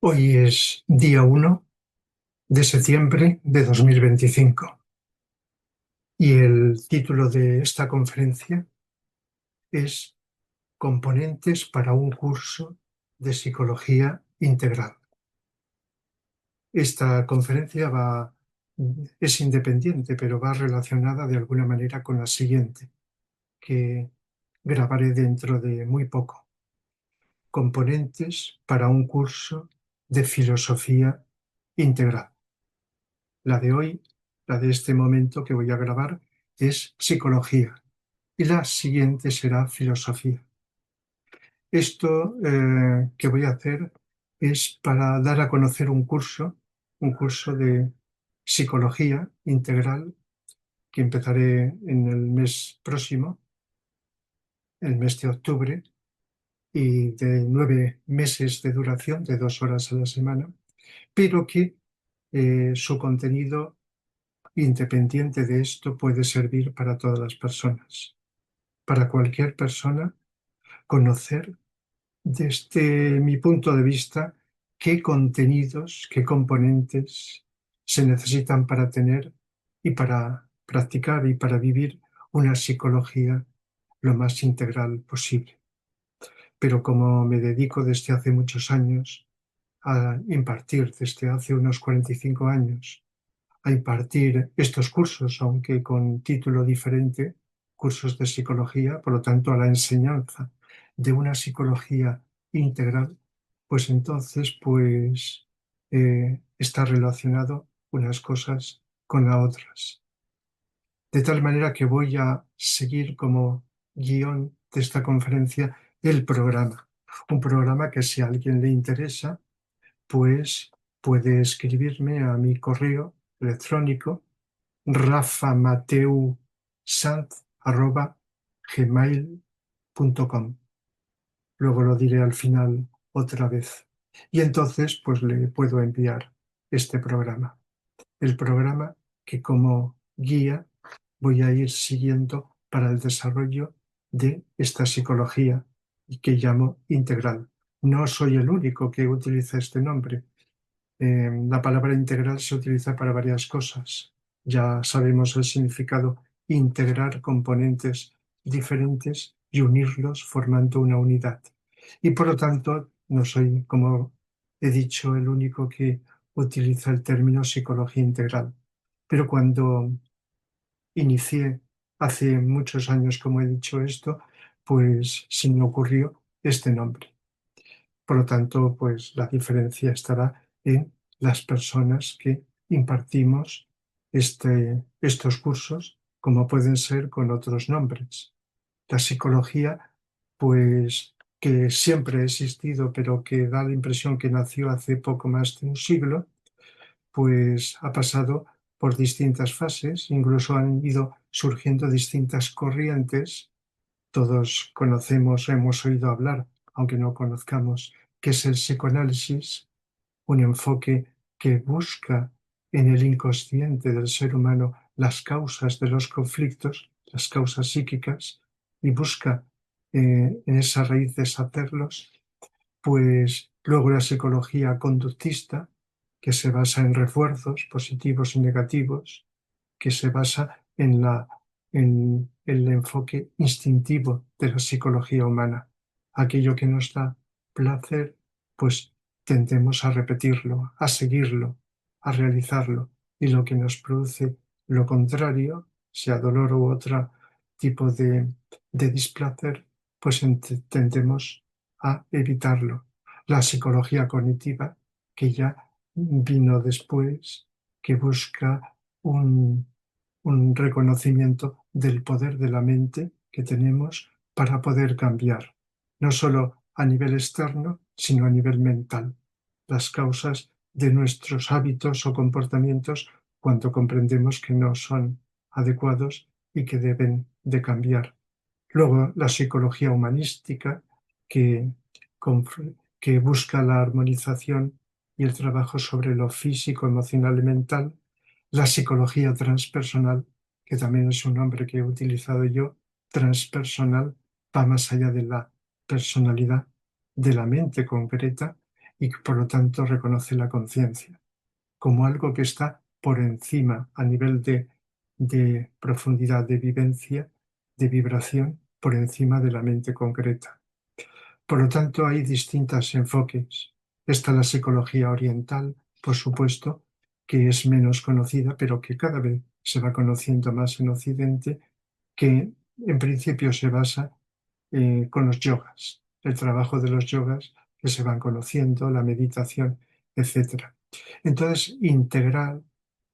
Hoy es día 1 de septiembre de 2025 y el título de esta conferencia es Componentes para un curso de psicología integral. Esta conferencia es independiente, pero va relacionada de alguna manera con la siguiente, que grabaré dentro de muy poco. Componentes para un curso de filosofía integral. La de hoy, la de este momento que voy a grabar, es psicología y la siguiente será filosofía. Esto que voy a hacer es para dar a conocer un curso de psicología integral que empezaré en el mes próximo, el mes de octubre, y de 9 meses de duración, de 2 horas a la semana, pero que su contenido independiente de esto puede servir para todas las personas, para cualquier persona conocer desde mi punto de vista qué contenidos, qué componentes se necesitan para tener y para practicar y para vivir una psicología lo más integral posible. Pero como me dedico desde hace muchos años a impartir, desde hace unos 45 años, a impartir estos cursos, aunque con título diferente, cursos de psicología, por lo tanto a la enseñanza de una psicología integral, pues entonces está relacionado unas cosas con las otras. De tal manera que voy a seguir como guión de esta conferencia el programa. Un programa que si a alguien le interesa, pues puede escribirme a mi correo electrónico rafamateusanz@gmail.com. Luego lo diré al final otra vez. Y entonces pues le puedo enviar este programa. El programa que como guía voy a ir siguiendo para el desarrollo de esta psicología y que llamo integral. No soy el único que utiliza este nombre. La palabra integral se utiliza para varias cosas. Ya sabemos el significado: integrar componentes diferentes y unirlos formando una unidad. Y por lo tanto, no soy, como he dicho, el único que utiliza el término psicología integral. Pero cuando inicié hace muchos años, como he dicho esto, pues se me ocurrió este nombre. Por lo tanto, pues la diferencia estará en las personas que impartimos estos cursos, como pueden ser con otros nombres. La psicología, pues que siempre ha existido, pero que da la impresión que nació hace poco más de un siglo, pues ha pasado por distintas fases, incluso han ido surgiendo distintas corrientes. Todos conocemos, hemos oído hablar, aunque no conozcamos, qué es el psicoanálisis, un enfoque que busca en el inconsciente del ser humano las causas de los conflictos, las causas psíquicas, y busca en esa raíz deshacerlos. Pues luego la psicología conductista, que se basa en refuerzos positivos y negativos, que se basa en el enfoque instintivo de la psicología humana. Aquello que nos da placer, pues tendemos a repetirlo, a seguirlo, a realizarlo. Y lo que nos produce lo contrario, sea dolor u otro tipo de displacer, pues tendemos a evitarlo. La psicología cognitiva, que ya vino después, que busca un un reconocimiento del poder de la mente que tenemos para poder cambiar, no solo a nivel externo, sino a nivel mental, las causas de nuestros hábitos o comportamientos cuando comprendemos que no son adecuados y que deben de cambiar. Luego, la psicología humanística, que, que busca la armonización y el trabajo sobre lo físico, emocional y mental. La psicología transpersonal, que también es un nombre que he utilizado yo, transpersonal, va más allá de la personalidad, de la mente concreta, y que por lo tanto reconoce la conciencia como algo que está por encima a nivel de profundidad de vivencia, de vibración, por encima de la mente concreta. Por lo tanto, hay distintos enfoques. Está la psicología oriental, por supuesto, que es menos conocida, pero que cada vez se va conociendo más en Occidente, que en principio se basa con los yogas, el trabajo de los yogas que se van conociendo, la meditación, etcétera. Entonces, integral,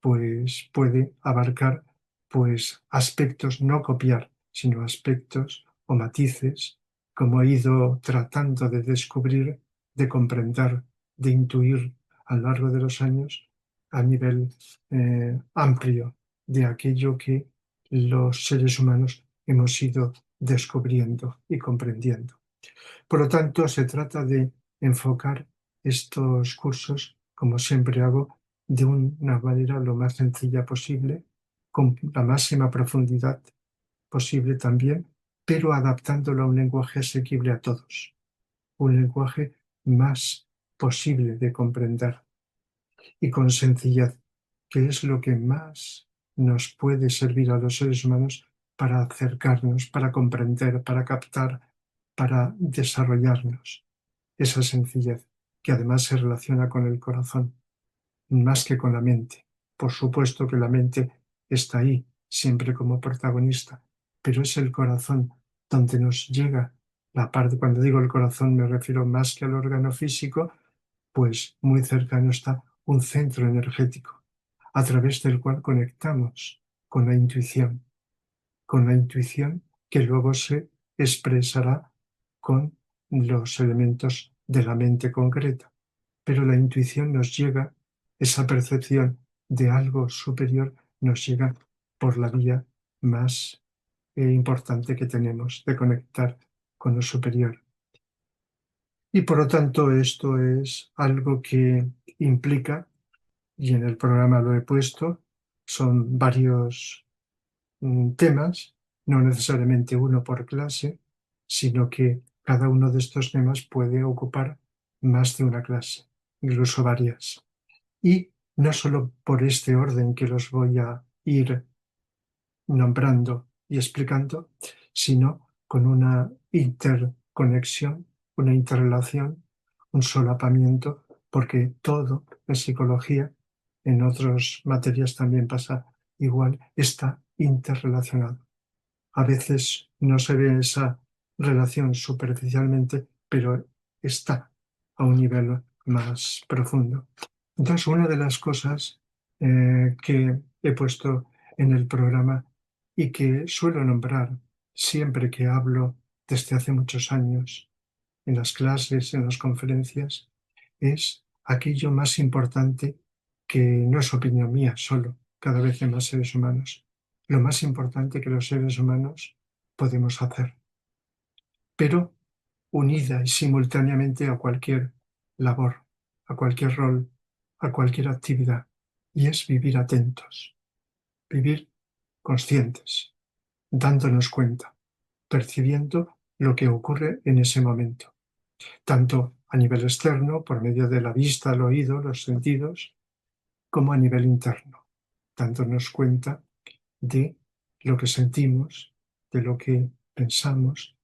pues puede abarcar pues aspectos, no copiar, sino aspectos o matices, como he ido tratando de descubrir, de comprender, de intuir a lo largo de los años a nivel amplio de aquello que los seres humanos hemos ido descubriendo y comprendiendo. Por lo tanto, se trata de enfocar estos cursos, como siempre hago, de una manera lo más sencilla posible, con la máxima profundidad posible también, pero adaptándolo a un lenguaje asequible a todos, un lenguaje más posible de comprender y con sencillez, que es lo que más nos puede servir a los seres humanos para acercarnos, para comprender, para captar, para desarrollarnos. Esa sencillez, que además se relaciona con el corazón, más que con la mente. Por supuesto que la mente está ahí, siempre como protagonista, pero es el corazón donde nos llega la parte, cuando digo el corazón me refiero más que al órgano físico, pues muy cercano está un centro energético, a través del cual conectamos con la intuición que luego se expresará con los elementos de la mente concreta. Pero la intuición nos llega, esa percepción de algo superior nos llega por la vía más importante que tenemos de conectar con lo superior. Y por lo tanto esto es algo que implica, y en el programa lo he puesto, son varios temas, no necesariamente uno por clase, sino que cada uno de estos temas puede ocupar más de una clase, incluso varias. Y no solo por este orden que los voy a ir nombrando y explicando, sino con una interconexión, una interrelación, un solapamiento, porque todo en psicología, en otras materias también pasa igual, está interrelacionado. A veces no se ve esa relación superficialmente, pero está a un nivel más profundo. Entonces, una de las cosas que he puesto en el programa y que suelo nombrar siempre que hablo desde hace muchos años en las clases, en las conferencias, es aquello más importante que no es opinión mía solo, cada vez hay más seres humanos, lo más importante que los seres humanos podemos hacer, pero unida y simultáneamente a cualquier labor, a cualquier rol, a cualquier actividad, y es vivir atentos, vivir conscientes, dándonos cuenta, percibiendo lo que ocurre en ese momento, tanto a nivel externo, por medio de la vista, el oído, los sentidos, como a nivel interno, dándonos cuenta de lo que sentimos, de lo que pensamos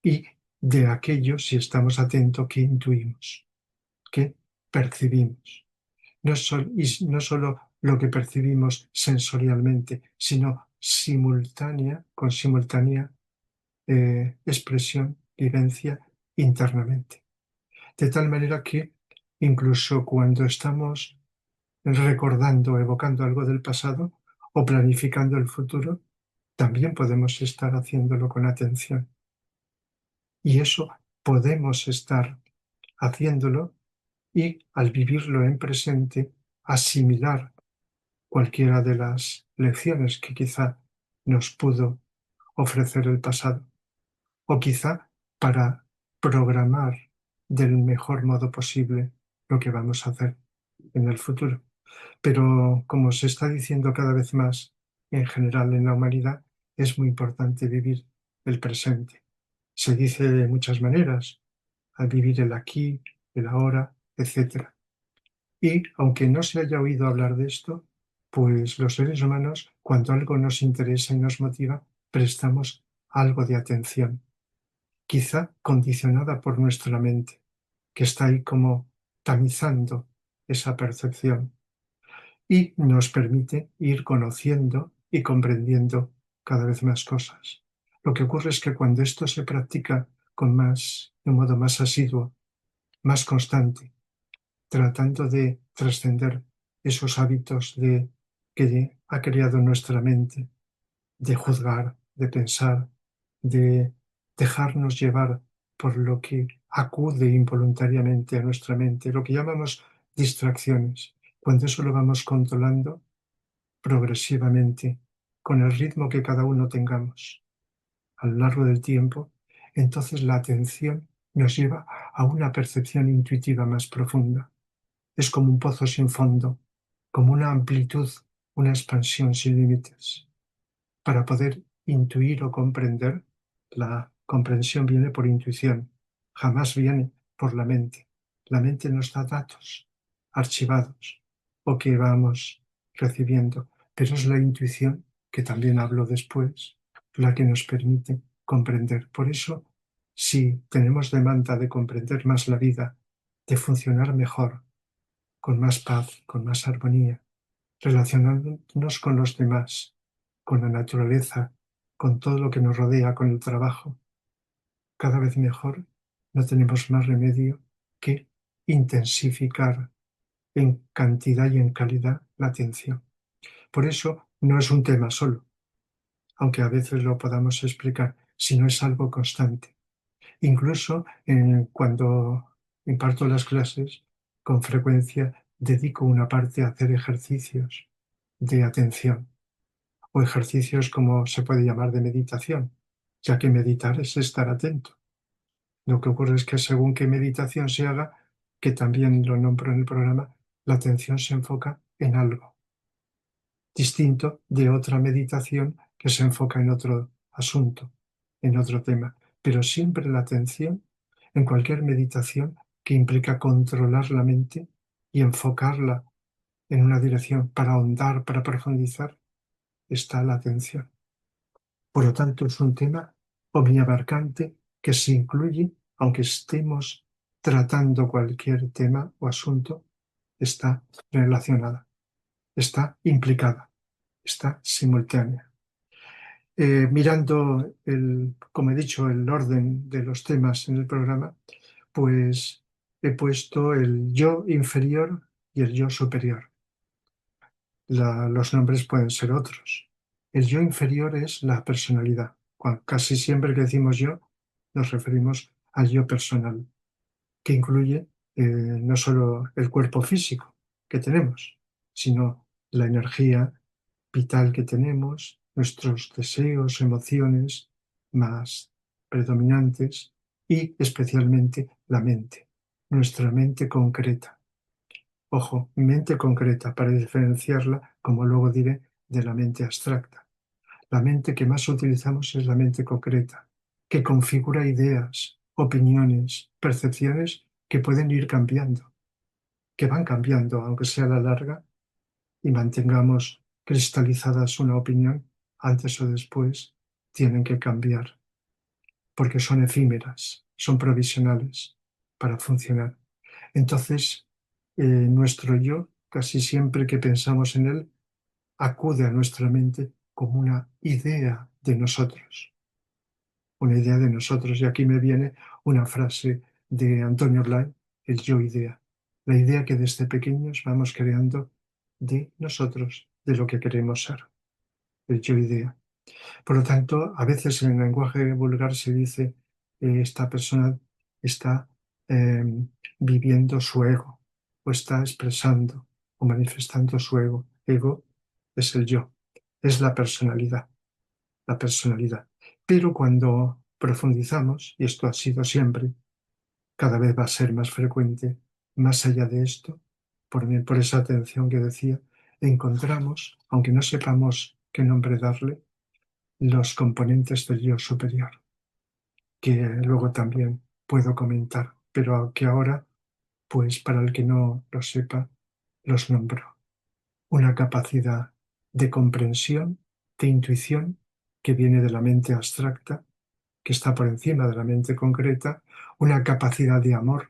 y de aquello, si estamos atentos, que intuimos, que percibimos. Y no solo lo que percibimos sensorialmente, sino con simultánea expresión, vivencia internamente. De tal manera que incluso cuando estamos recordando, evocando algo del pasado o planificando el futuro, también podemos estar haciéndolo con atención. Y eso podemos estar haciéndolo y al vivirlo en presente, asimilar cualquiera de las lecciones que quizá nos pudo ofrecer el pasado, o quizá para programar del mejor modo posible lo que vamos a hacer en el futuro. Pero como se está diciendo cada vez más en general en la humanidad, es muy importante vivir el presente. Se dice de muchas maneras, al vivir el aquí, el ahora, etc. Y aunque no se haya oído hablar de esto, pues los seres humanos, cuando algo nos interesa y nos motiva, prestamos algo de atención, quizá condicionada por nuestra mente, que está ahí como tamizando esa percepción y nos permite ir conociendo y comprendiendo cada vez más cosas. Lo que ocurre es que cuando esto se practica de un modo más asiduo, más constante, tratando de trascender esos hábitos que ha creado nuestra mente, de juzgar, de pensar, de dejarnos llevar por lo que acude involuntariamente a nuestra mente, lo que llamamos distracciones. Cuando eso lo vamos controlando progresivamente, con el ritmo que cada uno tengamos a lo largo del tiempo, entonces la atención nos lleva a una percepción intuitiva más profunda. Es como un pozo sin fondo, como una amplitud, una expansión sin límites. Para poder intuir o comprender, la comprensión viene por intuición, jamás viene por la mente. La mente nos da datos archivados o que vamos recibiendo, pero es la intuición, que también hablo después, la que nos permite comprender. Por eso, si tenemos demanda de comprender más la vida, de funcionar mejor, con más paz, con más armonía, relacionándonos con los demás, con la naturaleza, con todo lo que nos rodea, con el trabajo, cada vez mejor, no tenemos más remedio que intensificar en cantidad y en calidad la atención. Por eso no es un tema solo, aunque a veces lo podamos explicar, sino es algo constante. Incluso cuando imparto las clases, con frecuencia dedico una parte a hacer ejercicios de atención o ejercicios como se puede llamar de meditación, ya que meditar es estar atento. Lo que ocurre es que según qué meditación se haga, que también lo nombro en el programa, la atención se enfoca en algo distinto de otra meditación que se enfoca en otro asunto, en otro tema. Pero siempre la atención, en cualquier meditación que implica controlar la mente y enfocarla en una dirección para ahondar, para profundizar, está la atención. Por lo tanto, es un tema omniabarcante que se incluye, aunque estemos tratando cualquier tema o asunto, está relacionada, está implicada, está simultánea. Mirando, como he dicho, el orden de los temas en el programa, pues he puesto el yo inferior y el yo superior. Los nombres pueden ser otros. El yo inferior es la personalidad. Casi siempre que decimos yo, nos referimos al yo personal, que incluye no solo el cuerpo físico que tenemos, sino la energía vital que tenemos, nuestros deseos, emociones más predominantes y especialmente la mente, nuestra mente concreta. Ojo, mente concreta para diferenciarla, como luego diré, de la mente abstracta. La mente que más utilizamos es la mente concreta, que configura ideas, opiniones, percepciones que pueden ir cambiando, que van cambiando, aunque sea a la larga, y mantengamos cristalizadas una opinión, antes o después tienen que cambiar, porque son efímeras, son provisionales para funcionar. Entonces, nuestro yo, casi siempre que pensamos en él, acude a nuestra mente como una idea de nosotros. Y aquí me viene una frase de Antonio Blay, el yo idea, la idea que desde pequeños vamos creando de nosotros, de lo que queremos ser, el yo idea. Por lo tanto, a veces en el lenguaje vulgar se dice esta persona está eh, viviendo su ego o está expresando o manifestando su ego. Ego es el yo, es la personalidad, la personalidad. Pero cuando profundizamos, y esto ha sido siempre, cada vez va a ser más frecuente, más allá de esto, por esa atención que decía, encontramos, aunque no sepamos qué nombre darle, los componentes del yo superior, que luego también puedo comentar, pero que ahora pues para el que no lo sepa, los nombro. Una capacidad de comprensión, de intuición, que viene de la mente abstracta, que está por encima de la mente concreta, una capacidad de amor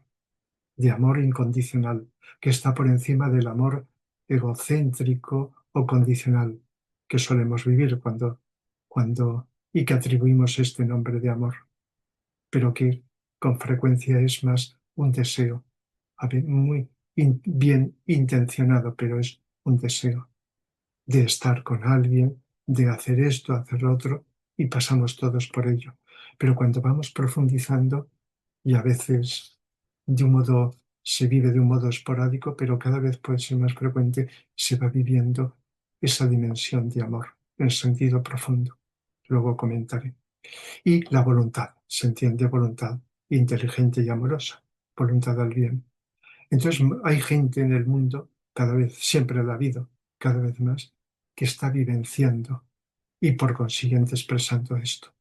incondicional, que está por encima del amor egocéntrico o condicional que solemos vivir y que atribuimos este nombre de amor, pero que con frecuencia es más un deseo, muy bien intencionado, pero es un deseo de estar con alguien, de hacer esto, hacer lo otro, y pasamos todos por ello. Pero cuando vamos profundizando, y a veces se vive de un modo esporádico, pero cada vez puede ser más frecuente, se va viviendo esa dimensión de amor en sentido profundo. Luego comentaré. Y la voluntad, se entiende voluntad inteligente y amorosa, voluntad al bien. Entonces hay gente en el mundo, cada vez, siempre la ha habido, cada vez más, que está vivenciando y por consiguiente expresando esto,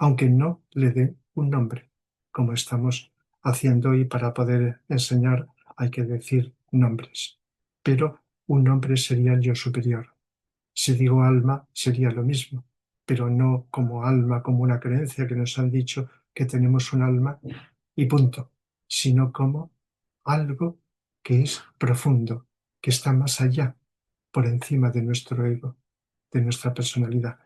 aunque no le dé un nombre, como estamos haciendo hoy. Para poder enseñar hay que decir nombres, pero un nombre sería el yo superior. Si digo alma, sería lo mismo, pero no como alma, como una creencia que nos han dicho que tenemos un alma y punto, sino como algo que es profundo, que está más allá, por encima de nuestro ego, de nuestra personalidad.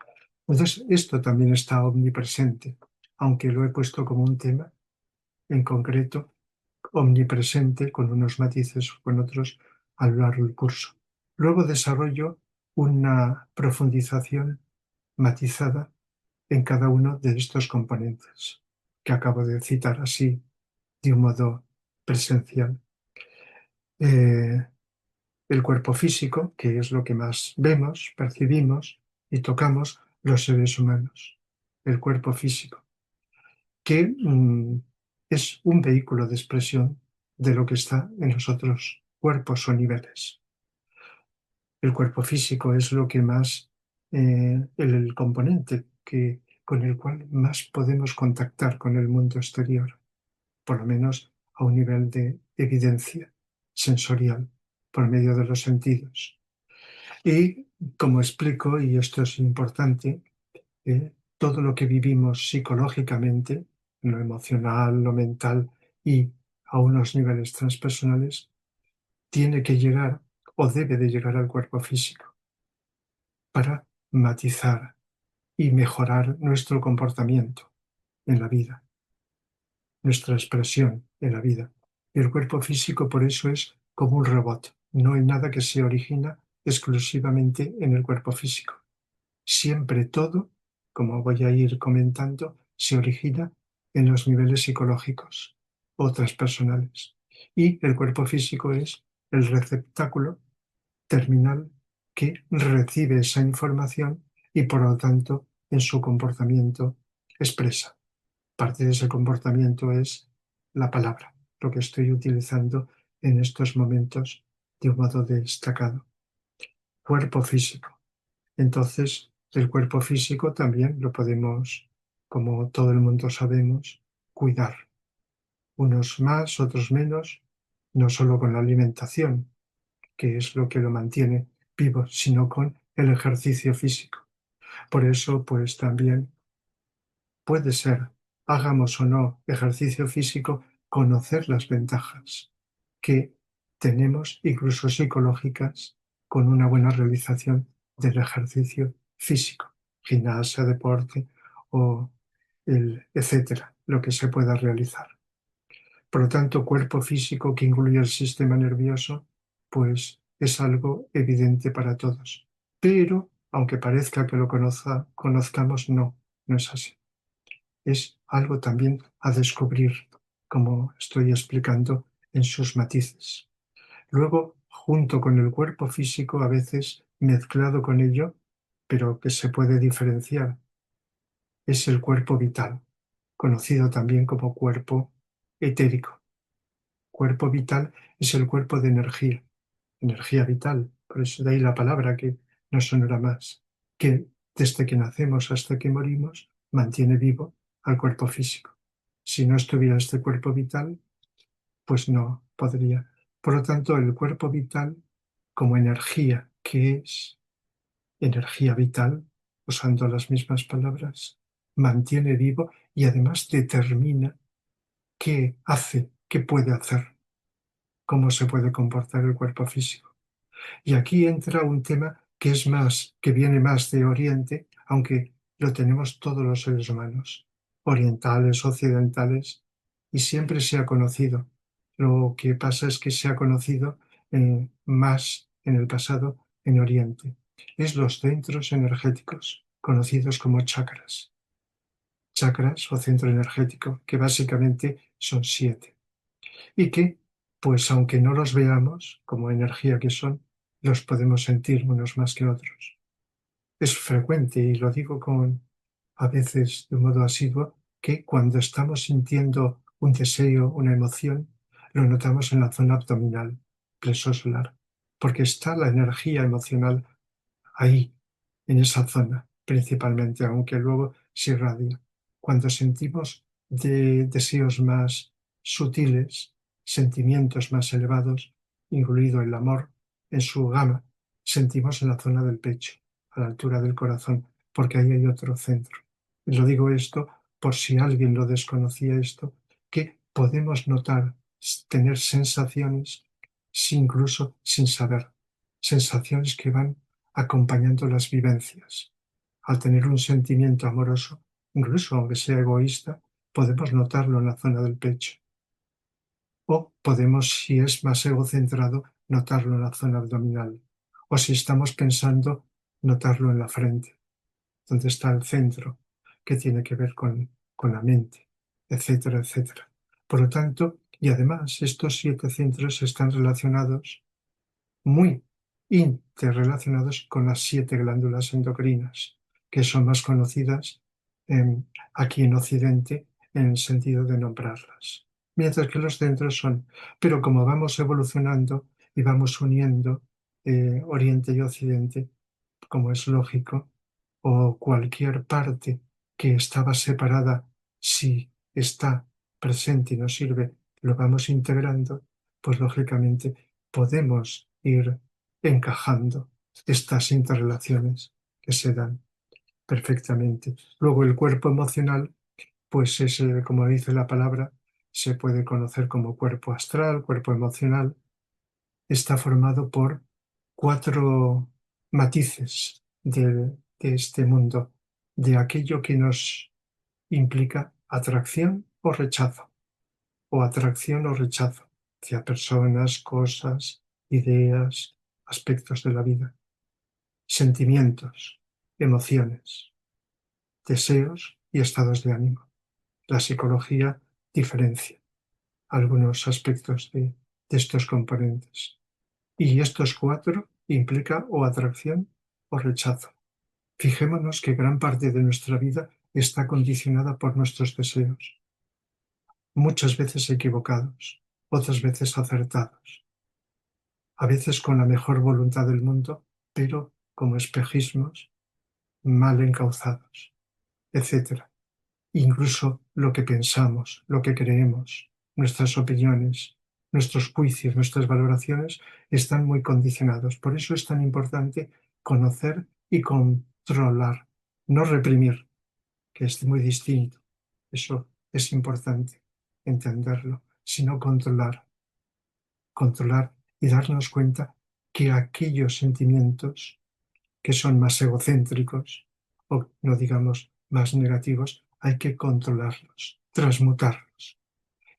Entonces, esto también está omnipresente, aunque lo he puesto como un tema en concreto, omnipresente, con unos matices o con otros a lo largo del curso. Luego desarrollo una profundización matizada en cada uno de estos componentes que acabo de citar así de un modo presencial. Eh, el cuerpo físico, que es lo que más vemos, percibimos y tocamos los seres humanos. El cuerpo físico, que es un vehículo de expresión de lo que está en los otros cuerpos o niveles. El cuerpo físico es lo que más, el componente con el cual más podemos contactar con el mundo exterior, por lo menos a un nivel de evidencia sensorial, por medio de los sentidos. Y como explico, y esto es importante, todo lo que vivimos psicológicamente, lo emocional, lo mental y a unos niveles transpersonales, tiene que llegar o debe de llegar al cuerpo físico para matizar y mejorar nuestro comportamiento en la vida, nuestra expresión en la vida. El cuerpo físico por eso es como un robot. No hay nada que se origina exclusivamente en el cuerpo físico. Siempre todo, como voy a ir comentando, se origina en los niveles psicológicos o transpersonales. Y el cuerpo físico es el receptáculo terminal que recibe esa información y por lo tanto en su comportamiento expresa. Parte de ese comportamiento es la palabra, lo que estoy utilizando en estos momentos de un modo destacado. Cuerpo físico. Entonces, el cuerpo físico también lo podemos, como todo el mundo sabemos, cuidar. Unos más, otros menos, no solo con la alimentación, que es lo que lo mantiene vivo, sino con el ejercicio físico. Por eso, pues también puede ser, hagamos o no ejercicio físico, conocer las ventajas que tenemos, incluso psicológicas, con una buena realización del ejercicio físico, gimnasia, deporte o etcétera, lo que se pueda realizar. Por lo tanto, cuerpo físico que incluye el sistema nervioso, pues es algo evidente para todos. Pero, aunque parezca que lo conozcamos, no, no es así. Es algo también a descubrir, como estoy explicando en sus matices. Luego, junto con el cuerpo físico, a veces mezclado con ello, pero que se puede diferenciar, es el cuerpo vital, conocido también como cuerpo etérico. Cuerpo vital es el cuerpo de energía, energía vital, por eso de ahí la palabra que no sonará más, que desde que nacemos hasta que morimos mantiene vivo al cuerpo físico. Si no estuviera este cuerpo vital, pues no podría. Por lo tanto, el cuerpo vital, como energía, que es energía vital, usando las mismas palabras, mantiene vivo y además determina qué hace, qué puede hacer, cómo se puede comportar el cuerpo físico. Y aquí entra un tema que es más, que viene más de Oriente, aunque lo tenemos todos los seres humanos, orientales, occidentales, y siempre se ha conocido. Lo que pasa es que se ha conocido más en el pasado en Oriente. Es los centros energéticos, conocidos como chakras. Chakras o centro energético, que básicamente son 7 y que, pues aunque no los veamos como energía que son, los podemos sentir unos más que otros. Es frecuente, y lo digo a veces de un modo asiduo, que cuando estamos sintiendo un deseo, una emoción, lo notamos en la zona abdominal, plexo solar, porque está la energía emocional ahí, en esa zona, principalmente, aunque luego se irradia. Cuando sentimos deseos más sutiles, sentimientos más elevados, incluido el amor en su gama, sentimos en la zona del pecho, a la altura del corazón, porque ahí hay otro centro. Y lo digo esto por si alguien lo desconocía esto, que podemos notar, tener sensaciones incluso sin saber, sensaciones que van acompañando las vivencias. Al tener un sentimiento amoroso, incluso aunque sea egoísta, podemos notarlo en la zona del pecho. O podemos, si es más egocentrado, notarlo en la zona abdominal. O si estamos pensando, notarlo en la frente, donde está el centro, que tiene que ver con la mente, etcétera, etcétera. Por lo tanto, y además, estos 7 centros están relacionados, muy interrelacionados con las 7 glándulas endocrinas, que son más conocidas aquí en Occidente en el sentido de nombrarlas. Mientras que los centros son, pero como vamos evolucionando y vamos uniendo Oriente y Occidente, como es lógico, o cualquier parte que estaba separada, si está presente y nos sirve, lo vamos integrando, pues lógicamente podemos ir encajando estas interrelaciones que se dan perfectamente. Luego el cuerpo emocional, pues es, como dice la palabra, se puede conocer como cuerpo astral, cuerpo emocional, está formado por 4 matices de este mundo, de aquello que nos implica atracción o rechazo, o atracción o rechazo hacia personas, cosas, ideas, aspectos de la vida, sentimientos, emociones, deseos y estados de ánimo. La psicología diferencia algunos aspectos de estos componentes. Y estos 4 implica o atracción o rechazo. Fijémonos que gran parte de nuestra vida está condicionada por nuestros deseos, muchas veces equivocados, otras veces acertados, a veces con la mejor voluntad del mundo, pero como espejismos mal encauzados, etc. Incluso lo que pensamos, lo que creemos, nuestras opiniones, nuestros juicios, nuestras valoraciones están muy condicionados. Por eso es tan importante conocer y controlar, no reprimir, que es muy distinto. Eso es importante entenderlo, sino controlar, controlar y darnos cuenta que aquellos sentimientos que son más egocéntricos o no digamos más negativos, hay que controlarlos, transmutarlos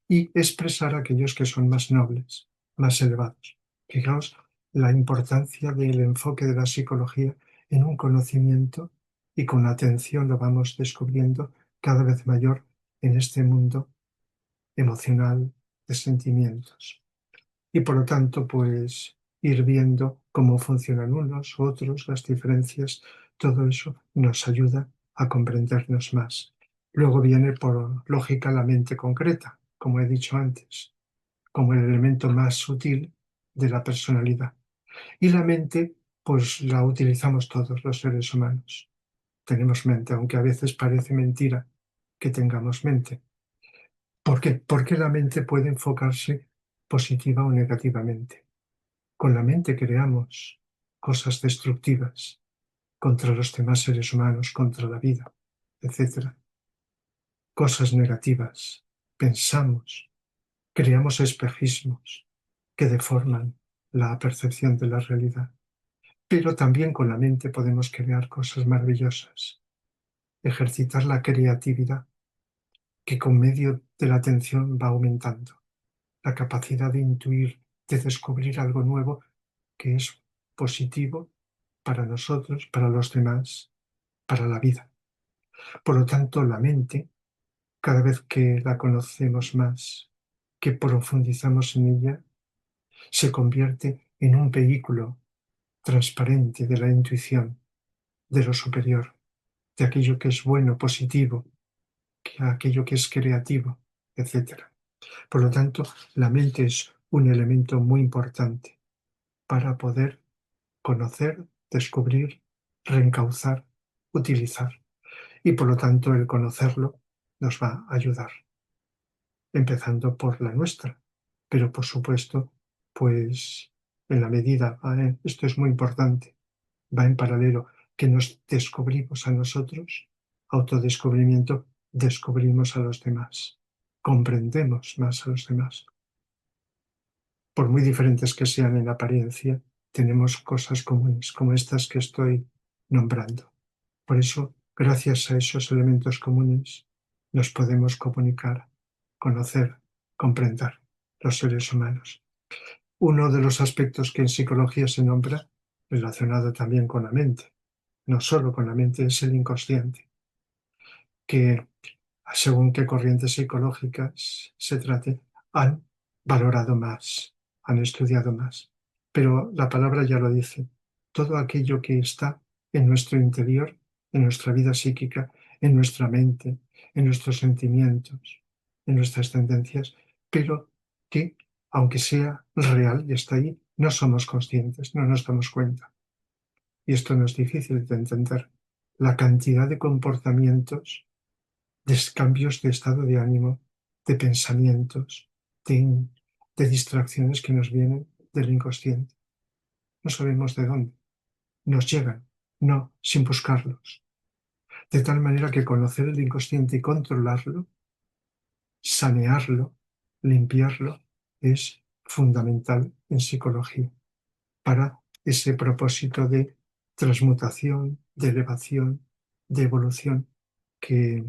y expresar aquellos que son más nobles, más elevados. Fijaos la importancia del enfoque de la psicología en un conocimiento y con atención lo vamos descubriendo cada vez mayor en este mundo emocional de sentimientos. Y por lo tanto, pues ir viendo cómo funcionan unos, otros, las diferencias, todo eso nos ayuda a comprendernos más. Luego viene por lógica la mente concreta, como he dicho antes, como el elemento más sutil de la personalidad. Y la mente, pues la utilizamos todos los seres humanos. Tenemos mente, aunque a veces parece mentira que tengamos mente. ¿Por qué? Porque la mente puede enfocarse positiva o negativamente. Con la mente creamos cosas destructivas contra los demás seres humanos, contra la vida, etc. Cosas negativas. Pensamos, creamos espejismos que deforman la percepción de la realidad. Pero también con la mente podemos crear cosas maravillosas, ejercitar la creatividad que con medio de la atención va aumentando, la capacidad de intuir, de descubrir algo nuevo que es positivo para nosotros, para los demás, para la vida. Por lo tanto, la mente, cada vez que la conocemos más, que profundizamos en ella, se convierte en un vehículo transparente de la intuición, de lo superior, de aquello que es bueno, positivo, que aquello que es creativo, etc. Por lo tanto, la mente es un elemento muy importante para poder conocer, descubrir, reencauzar, utilizar. Y por lo tanto, el conocerlo nos va a ayudar, empezando por la nuestra. Pero por supuesto, pues en la medida, esto es muy importante, va en paralelo, que nos descubrimos a nosotros, autodescubrimiento, descubrimos a los demás, comprendemos más a los demás. Por muy diferentes que sean en apariencia, tenemos cosas comunes, como estas que estoy nombrando. Por eso, gracias a esos elementos comunes, nos podemos comunicar, conocer, comprender los seres humanos. Uno de los aspectos que en psicología se nombra, relacionado también con la mente, no solo con la mente, es el inconsciente, que según qué corrientes psicológicas se trate, han valorado más, han estudiado más. Pero la palabra ya lo dice, todo aquello que está en nuestro interior, en nuestra vida psíquica, en nuestra mente, en nuestros sentimientos, en nuestras tendencias, pero que, aunque sea real y está ahí, no somos conscientes, no nos damos cuenta. Y esto no es difícil de entender. La cantidad de comportamientos, de cambios de estado de ánimo, de pensamientos, de, de distracciones que nos vienen del inconsciente. No sabemos de dónde. Nos llegan, no sin buscarlos. De tal manera que conocer el inconsciente y controlarlo, sanearlo, limpiarlo, es fundamental en psicología para ese propósito de transmutación, de elevación, de evolución que,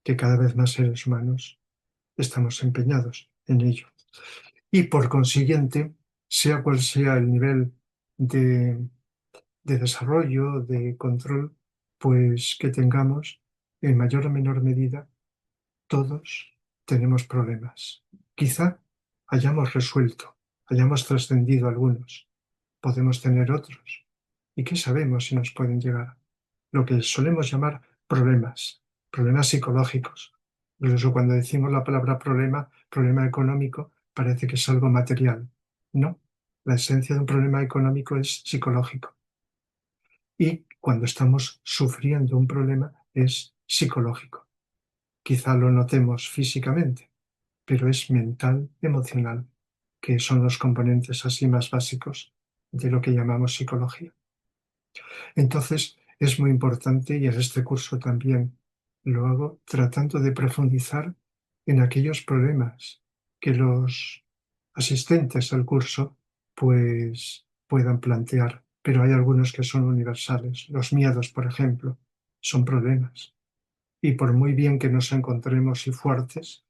que cada vez más seres humanos estamos empeñados en ello. Y por consiguiente, sea cual sea el nivel de, de desarrollo, de control, pues que tengamos, en mayor o menor medida, todos tenemos problemas. Quizá hayamos resuelto, hayamos trascendido algunos, podemos tener otros. ¿Y qué sabemos si nos pueden llegar? Lo que solemos llamar problemas, problemas psicológicos. Incluso cuando decimos la palabra problema, problema económico, parece que es algo material. No, la esencia de un problema económico es psicológico. Y cuando estamos sufriendo un problema es psicológico. Quizá lo notemos físicamente, pero es mental, emocional, que son los componentes así más básicos de lo que llamamos psicología. Entonces, es muy importante, y en este curso también lo hago, tratando de profundizar en aquellos problemas que los asistentes al curso pues puedan plantear, pero hay algunos que son universales. Los miedos, por ejemplo, son problemas. Y por muy bien que nos encontremos y fuertes,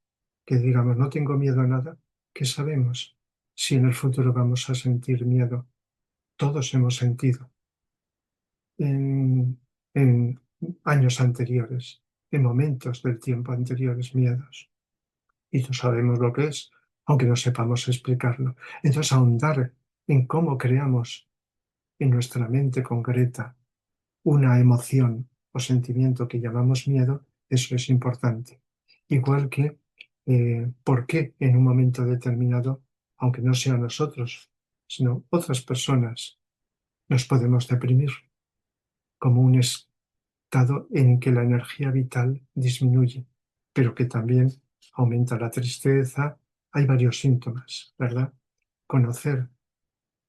que digamos no tengo miedo a nada, ¿qué sabemos si en el futuro vamos a sentir miedo? Todos hemos sentido en años anteriores, en momentos del tiempo anteriores, miedos. Y no sabemos lo que es, aunque no sepamos explicarlo. Entonces, ahondar en cómo creamos en nuestra mente concreta una emoción o sentimiento que llamamos miedo, eso es importante. Igual que por qué en un momento determinado, aunque no sea nosotros, sino otras personas, nos podemos deprimir como un estado en que la energía vital disminuye, pero que también aumenta la tristeza, hay varios síntomas, ¿verdad? Conocer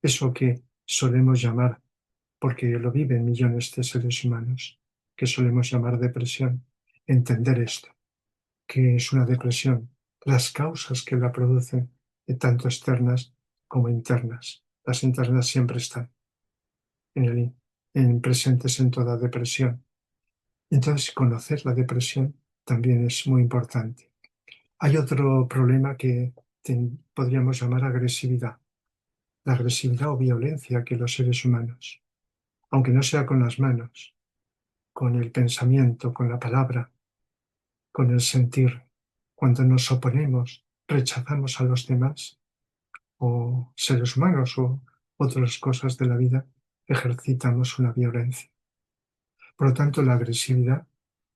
eso que solemos llamar, porque lo viven millones de seres humanos, que solemos llamar depresión. Entender esto, que es una depresión, las causas que la producen, tanto externas como internas. Las internas siempre están presentes en toda depresión. Entonces, conocer la depresión también es muy importante. Hay otro problema que podríamos llamar agresividad. La agresividad o violencia que los seres humanos, aunque no sea con las manos, con el pensamiento, con la palabra, con el sentir, cuando nos oponemos, rechazamos a los demás, o seres humanos o otras cosas de la vida, ejercitamos una violencia. Por lo tanto, la agresividad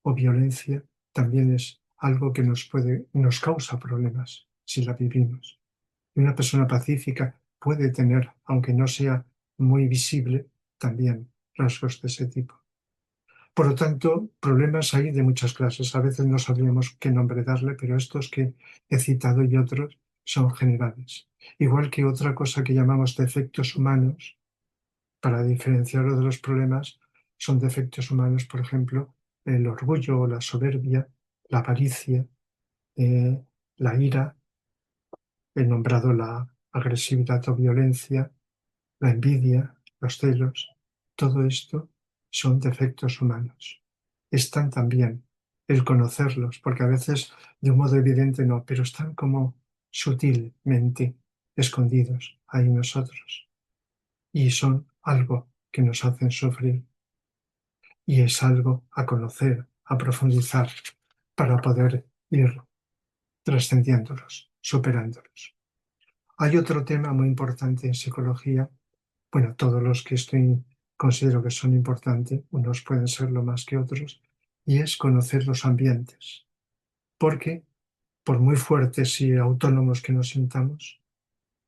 o violencia también es algo que nos causa problemas si la vivimos. Y una persona pacífica puede tener, aunque no sea muy visible, también rasgos de ese tipo. Por lo tanto, problemas hay de muchas clases. A veces no sabríamos qué nombre darle, pero estos que he citado y otros son generales. Igual que otra cosa que llamamos defectos humanos, para diferenciarlo de los problemas, son defectos humanos, por ejemplo, el orgullo o la soberbia, la avaricia, eh, la ira, he nombrado la agresividad o violencia, la envidia, los celos. Todo esto son defectos humanos. Están también el conocerlos, porque a veces de un modo evidente no, pero están como sutilmente escondidos ahí en nosotros. Y son algo que nos hacen sufrir. Y es algo a conocer, a profundizar, para poder ir trascendiéndolos, superándolos. Hay otro tema muy importante en psicología, bueno, todos los que considero que son importantes, unos pueden serlo más que otros, y es conocer los ambientes, porque por muy fuertes y autónomos que nos sintamos,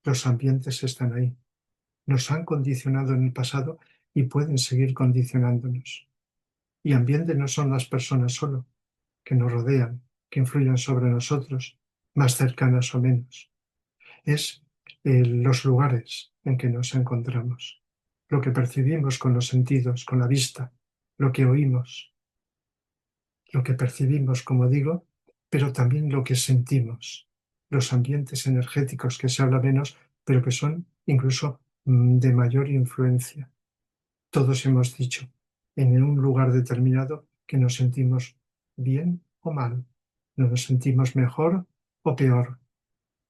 los ambientes están ahí. Nos han condicionado en el pasado y pueden seguir condicionándonos. Y ambiente no son las personas solo, que nos rodean, que influyen sobre nosotros, más cercanas o menos. Es los lugares en que nos encontramos, lo que percibimos con los sentidos, con la vista, lo que oímos, lo que percibimos, como digo, pero también lo que sentimos, los ambientes energéticos que se habla menos, pero que son incluso de mayor influencia. Todos hemos dicho en un lugar determinado que nos sentimos bien o mal, nos sentimos mejor o peor,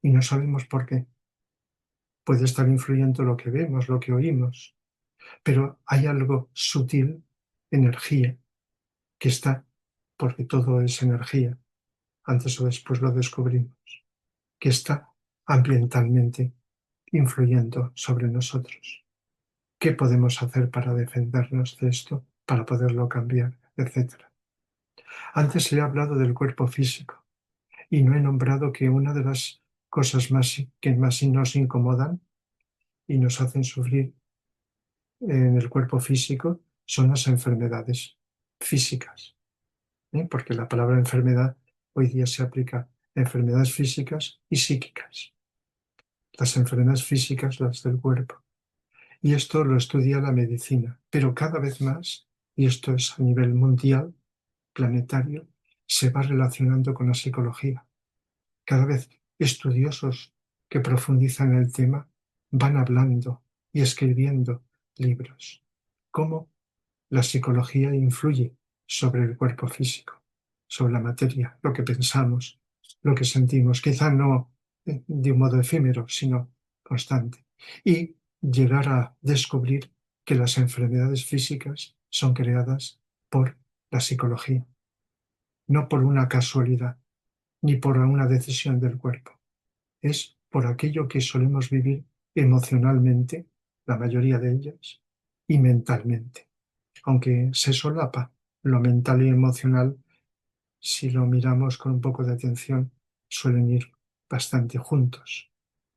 y no sabemos por qué. Puede estar influyendo lo que vemos, lo que oímos, pero hay algo sutil, energía, que está, porque todo es energía, antes o después lo descubrimos, que está ambientalmente influyendo sobre nosotros. ¿Qué podemos hacer para defendernos de esto, para poderlo cambiar, etcétera? Antes he hablado del cuerpo físico y no he nombrado que una de las cosas que más nos incomodan y nos hacen sufrir en el cuerpo físico son las enfermedades físicas, ¿eh? Porque la palabra enfermedad hoy día se aplica a enfermedades físicas y psíquicas. Las enfermedades físicas, las del cuerpo. Y esto lo estudia la medicina, pero cada vez más, y esto es a nivel mundial, planetario, se va relacionando con la psicología. Cada vez estudiosos que profundizan en el tema van hablando y escribiendo libros. ¿Cómo la psicología influye sobre el cuerpo físico, sobre la materia, lo que pensamos, lo que sentimos? Quizá no de un modo efímero, sino constante. Y llegar a descubrir que las enfermedades físicas son creadas por la psicología, no por una casualidad, ni por una decisión del cuerpo. Es por aquello que solemos vivir emocionalmente, la mayoría de ellas, y mentalmente. Aunque se solapa lo mental y emocional, si lo miramos con un poco de atención, suelen ir bastante juntos,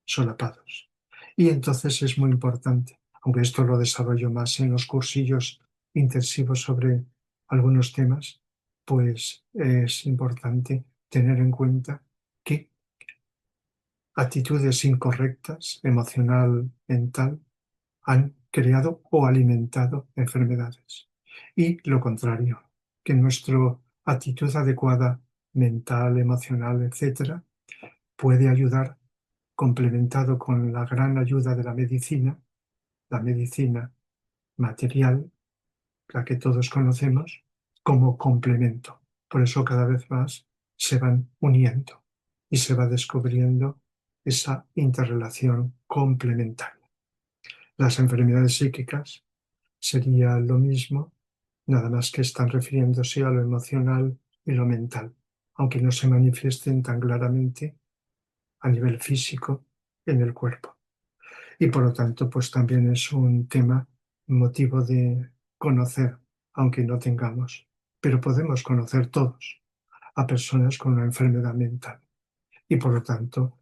solapados. Y entonces es muy importante, aunque esto lo desarrollo más en los cursillos intensivos sobre algunos temas, pues es importante tener en cuenta que actitudes incorrectas, emocional, mental, han creado o alimentado enfermedades. Y lo contrario, que nuestra actitud adecuada, mental, emocional, etcétera, puede ayudar, complementado con la gran ayuda de la medicina material, la que todos conocemos, como complemento. Por eso cada vez más se van uniendo y se va descubriendo esa interrelación complementaria. Las enfermedades psíquicas sería lo mismo, nada más que están refiriéndose a lo emocional y lo mental, aunque no se manifiesten tan claramente a nivel físico en el cuerpo. Y por lo tanto, pues también es un tema, motivo de conocer, aunque no tengamos, pero podemos conocer todos a personas con una enfermedad mental. Y por lo tanto,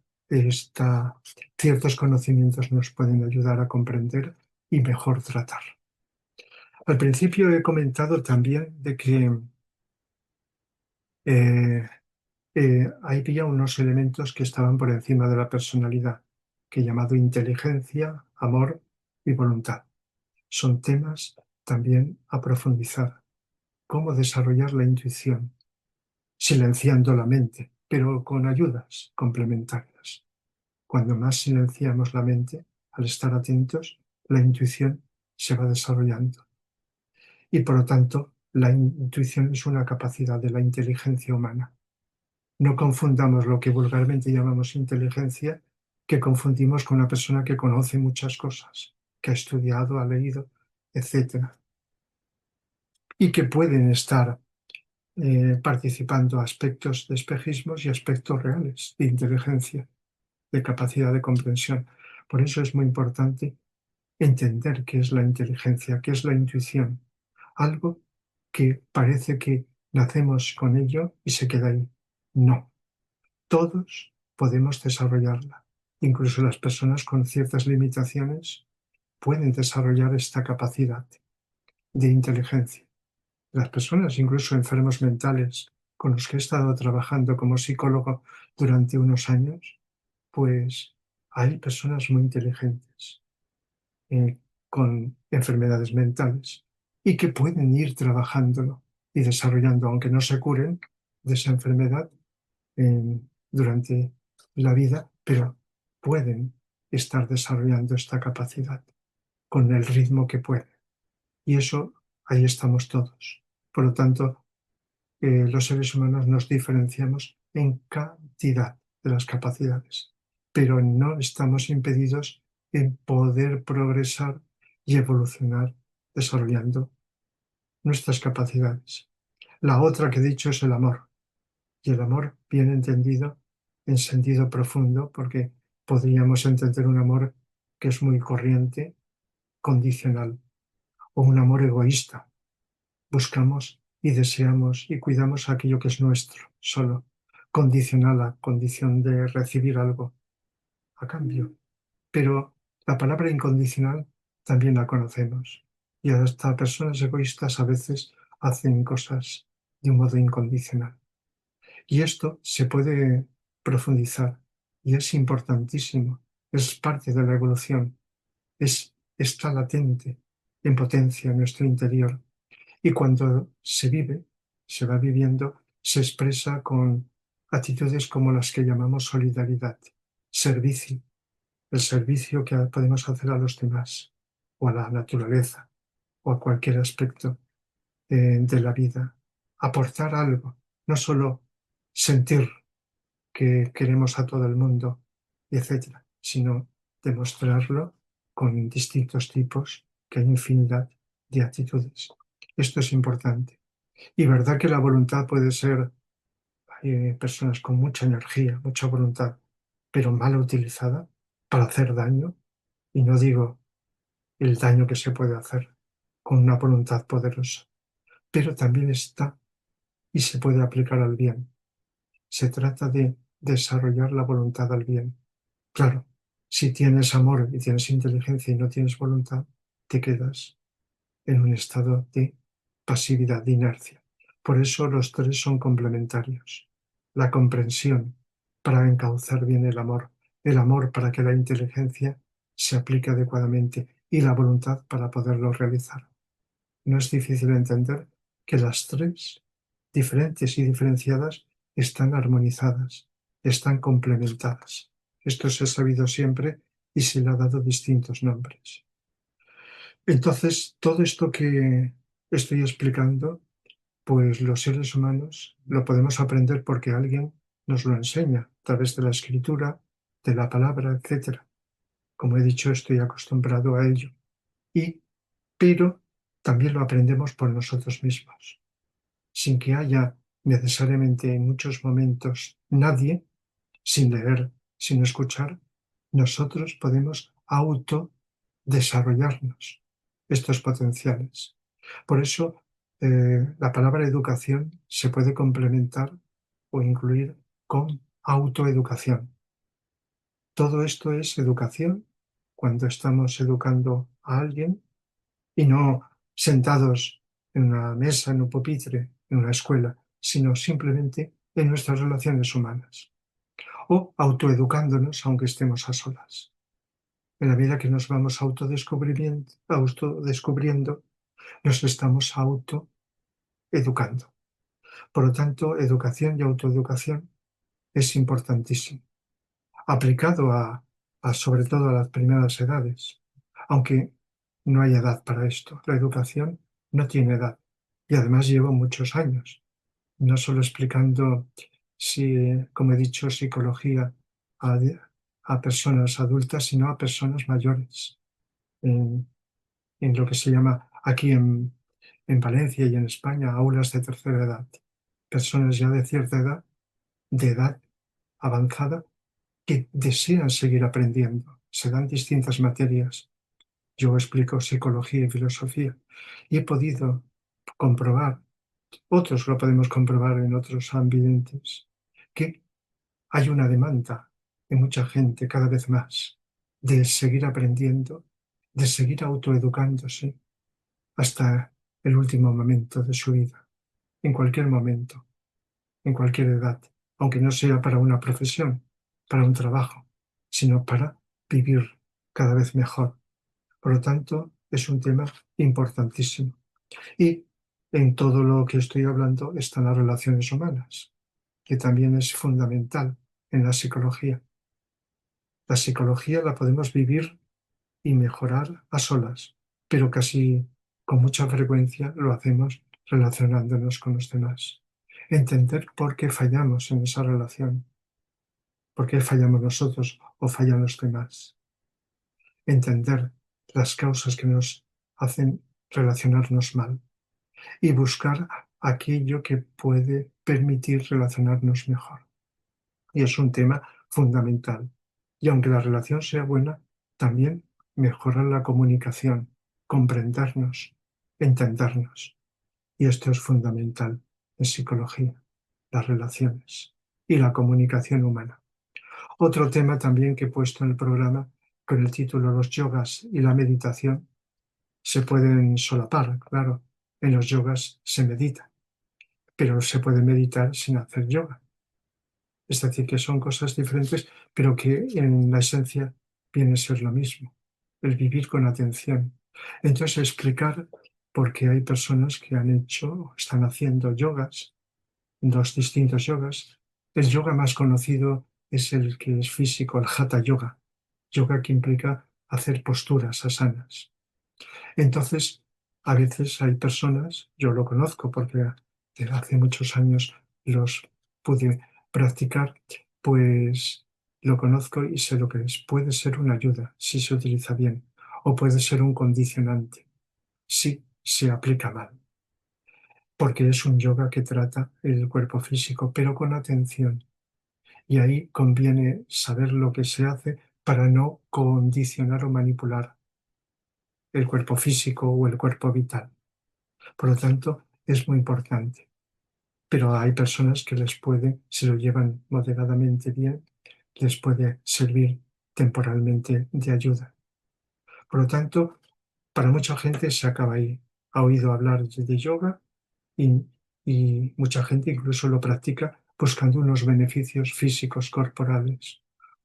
ciertos conocimientos nos pueden ayudar a comprender y mejor tratar. Al principio he comentado también de que eh, había unos elementos que estaban por encima de la personalidad, que he llamado inteligencia, amor y voluntad. Son temas también a profundizar. Cómo desarrollar la intuición, silenciando la mente, pero con ayudas complementarias. Cuando más silenciamos la mente, al estar atentos, la intuición se va desarrollando. Y por lo tanto, la intuición es una capacidad de la inteligencia humana. No confundamos lo que vulgarmente llamamos inteligencia, que confundimos con una persona que conoce muchas cosas, que ha estudiado, ha leído, etcétera, y que pueden estar participando aspectos de espejismos y aspectos reales de inteligencia, de capacidad de comprensión. Por eso es muy importante entender qué es la inteligencia, qué es la intuición, algo que parece que nacemos con ello y se queda ahí. No, todos podemos desarrollarla. Incluso las personas con ciertas limitaciones pueden desarrollar esta capacidad de inteligencia. Las personas, incluso enfermos mentales, con los que he estado trabajando como psicólogo durante unos años, pues hay personas muy inteligentes eh, con enfermedades mentales y que pueden ir trabajándolo y desarrollando, aunque no se curen de esa enfermedad durante la vida, pero pueden estar desarrollando esta capacidad con el ritmo que pueden. Y eso, ahí estamos todos. Por lo tanto, los seres humanos nos diferenciamos en cantidad de las capacidades, pero no estamos impedidos en poder progresar y evolucionar desarrollando nuestras capacidades. La otra que he dicho es el amor, y el amor bien entendido en sentido profundo, porque podríamos entender un amor que es muy corriente, condicional, o un amor egoísta. Buscamos y deseamos y cuidamos aquello que es nuestro, solo, condicional a condición de recibir algo a cambio. Pero la palabra incondicional también la conocemos. Y hasta personas egoístas a veces hacen cosas de un modo incondicional. Y esto se puede profundizar y es importantísimo. Es parte de la evolución. Está latente en potencia en nuestro interior. Y cuando se vive, se va viviendo, se expresa con actitudes como las que llamamos solidaridad, servicio, el servicio que podemos hacer a los demás, o a la naturaleza, o a cualquier aspecto de la vida. Aportar algo, no solo sentir que queremos a todo el mundo, etcétera, sino demostrarlo con distintos tipos, que hay infinidad de actitudes. Esto es importante. Y verdad que la voluntad puede ser, hay personas con mucha energía, mucha voluntad, pero mal utilizada para hacer daño, y no digo el daño que se puede hacer con una voluntad poderosa, pero también está y se puede aplicar al bien. Se trata de desarrollar la voluntad al bien. Claro, si tienes amor y tienes inteligencia y no tienes voluntad, te quedas en un estado de pasividad, de inercia. Por eso los tres son complementarios. La comprensión para encauzar bien el amor, el amor para que la inteligencia se aplique adecuadamente y la voluntad para poderlo realizar. No es difícil entender que las tres, diferentes y diferenciadas, están armonizadas, están complementadas. Esto se ha sabido siempre y se le ha dado distintos nombres. Entonces, todo esto que estoy explicando, pues los seres humanos lo podemos aprender porque alguien nos lo enseña a través de la escritura, de la palabra, etcétera. Como he dicho, estoy acostumbrado a ello. Pero también lo aprendemos por nosotros mismos, sin que haya necesariamente en muchos momentos nadie, sin leer, sin escuchar, nosotros podemos autodesarrollarnos estos potenciales. Por eso, la palabra educación se puede complementar o incluir con autoeducación. Todo esto es educación cuando estamos educando a alguien y no sentados en una mesa, en un pupitre, en una escuela, sino simplemente en nuestras relaciones humanas o autoeducándonos aunque estemos a solas. En la medida que nos vamos autodescubriendo, nos estamos autoeducando. Por lo tanto, educación y autoeducación es importantísimo, aplicado sobre todo a las primeras edades, aunque no hay edad para esto. La educación no tiene edad y además lleva muchos años, no solo explicando, si, como he dicho, psicología a, a personas adultas, sino a personas mayores, en, en lo que se llama aquí en Valencia y en España aulas de tercera edad, personas ya de cierta edad, de edad avanzada, que desean seguir aprendiendo. Se dan distintas materias. Yo explico psicología y filosofía y he podido comprobar, otros lo podemos comprobar en otros ambientes, que hay una demanda de mucha gente cada vez más de seguir aprendiendo, de seguir autoeducándose hasta el último momento de su vida, en cualquier momento, en cualquier edad, aunque no sea para una profesión, para un trabajo, sino para vivir cada vez mejor. Por lo tanto, es un tema importantísimo. Y en todo lo que estoy hablando están las relaciones humanas, que también es fundamental en la psicología. La psicología la podemos vivir y mejorar a solas, pero casi con mucha frecuencia lo hacemos relacionándonos con los demás. Entender por qué fallamos en esa relación, por qué fallamos nosotros o fallan los demás. Entender las causas que nos hacen relacionarnos mal y buscar aquello que puede permitir relacionarnos mejor. Y es un tema fundamental. Y aunque la relación sea buena, también mejorar la comunicación, comprendernos, entendernos. Y esto es fundamental en psicología, las relaciones y la comunicación humana. Otro tema también que he puesto en el programa con el título Los yogas y la meditación se pueden solapar, claro. En los yogas se medita, pero se puede meditar sin hacer yoga. Es decir, que son cosas diferentes, pero que en la esencia viene a ser lo mismo, el vivir con atención. Entonces, explicar por qué hay personas que han hecho, están haciendo yogas, dos distintos yogas. El yoga más conocido es el que es físico, el hatha yoga, yoga que implica hacer posturas asanas. Entonces, a veces hay personas, yo lo conozco porque desde hace muchos años los pude practicar, pues lo conozco y sé lo que es. Puede ser una ayuda si se utiliza bien, o puede ser un condicionante si se aplica mal, porque es un yoga que trata el cuerpo físico, pero con atención. Y ahí conviene saber lo que se hace para no condicionar o manipular el cuerpo físico o el cuerpo vital. Por lo tanto, es muy importante. Pero hay personas que les puede, si lo llevan moderadamente bien, les puede servir temporalmente de ayuda. Por lo tanto, para mucha gente se acaba ahí. Ha oído hablar de yoga y, mucha gente incluso lo practica buscando unos beneficios físicos corporales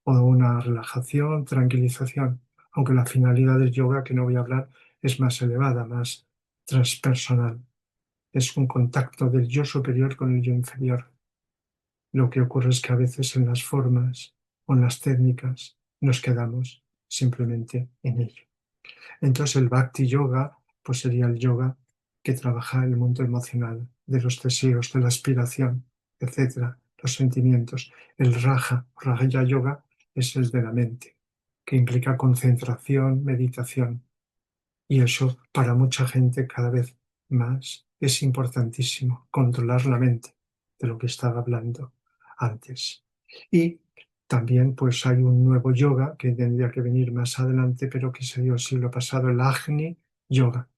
o una relajación, tranquilización, aunque la finalidad del yoga, que no voy a hablar, es más elevada, más transpersonal. Es un contacto del yo superior con el yo inferior. Lo que ocurre es que a veces en las formas o en las técnicas nos quedamos simplemente en ello. Entonces el Bhakti Yoga pues sería el yoga que trabaja el mundo emocional, de los deseos, de la aspiración, etcétera, los sentimientos. El Raja Yoga es el de la mente, que implica concentración, meditación. Y eso para mucha gente cada vez más es importantísimo, controlar la mente, de lo que estaba hablando antes. Y también pues hay un nuevo yoga que tendría que venir más adelante, pero que se dio el siglo pasado, el Agni Yoga.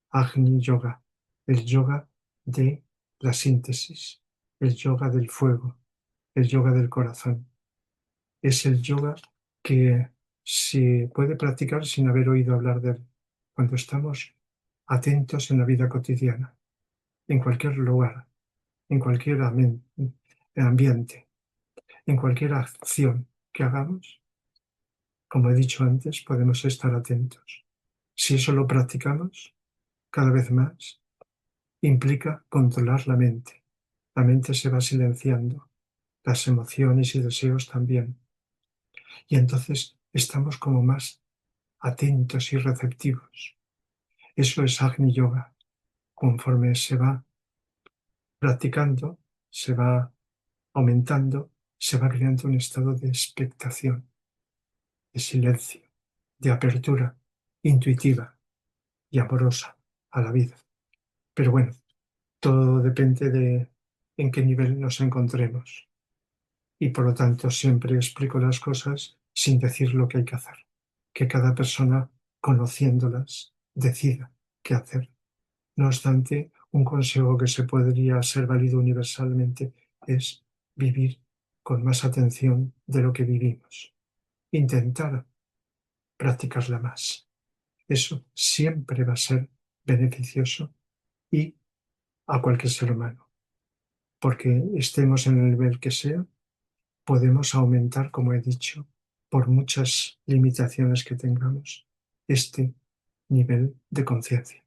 Agni Yoga, el yoga de la síntesis, el yoga del fuego, el yoga del corazón. Es el yoga que se puede practicar sin haber oído hablar de él, cuando estamos atentos en la vida cotidiana, en cualquier lugar, en cualquier ambiente, en cualquier acción que hagamos. Como he dicho antes, podemos estar atentos. Si eso lo practicamos cada vez más, implica controlar la mente. La mente se va silenciando, las emociones y deseos también. Y entonces estamos como más atentos y receptivos. Eso es Agni Yoga. Conforme se va practicando, se va aumentando, se va creando un estado de expectación, de silencio, de apertura intuitiva y amorosa a la vida. Pero bueno, todo depende de en qué nivel nos encontremos. Y por lo tanto siempre explico las cosas sin decir lo que hay que hacer. Que cada persona, conociéndolas, decida qué hacer. No obstante, un consejo que se podría ser válido universalmente es vivir con más atención de lo que vivimos. Intentar practicarla más. Eso siempre va a ser beneficioso y a cualquier ser humano. Porque estemos en el nivel que sea, podemos aumentar, como he dicho, por muchas limitaciones que tengamos, este nivel de conciencia.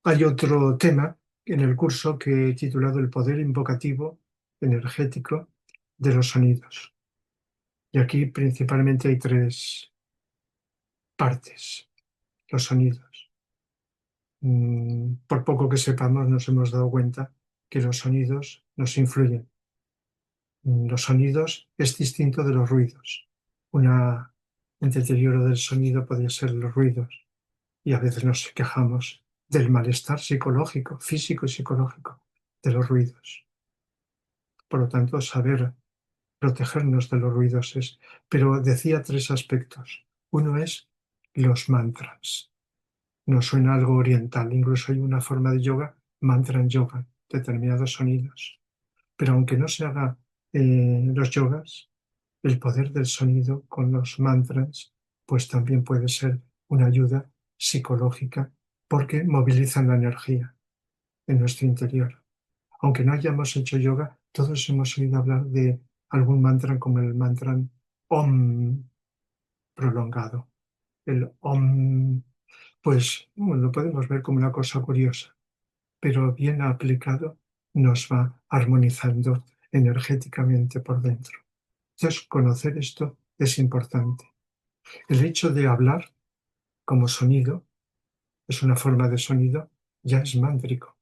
Hay otro tema en el curso que he titulado El poder invocativo energético de los sonidos. Y aquí principalmente hay tres partes, los sonidos. Por poco que sepamos, nos hemos dado cuenta que los sonidos nos influyen. Los sonidos es distinto de los ruidos. Un deterioro del sonido podría ser los ruidos. Y a veces nos quejamos del malestar psicológico, físico y psicológico de los ruidos. Por lo tanto, saber protegernos de los ruidos es... Pero decía tres aspectos. Uno es los mantras. Nos suena algo oriental. Incluso hay una forma de yoga, mantra en yoga, determinados sonidos. Pero aunque no se haga los yogas, el poder del sonido con los mantras, pues también puede ser una ayuda psicológica porque movilizan la energía en nuestro interior. Aunque no hayamos hecho yoga, todos hemos oído hablar de algún mantra como el mantra Om prolongado. El Om, pues bueno, lo podemos ver como una cosa curiosa, pero bien aplicado nos va armonizando energéticamente por dentro. Entonces, conocer esto es importante. El hecho de hablar como sonido, es una forma de sonido, ya es mántrico.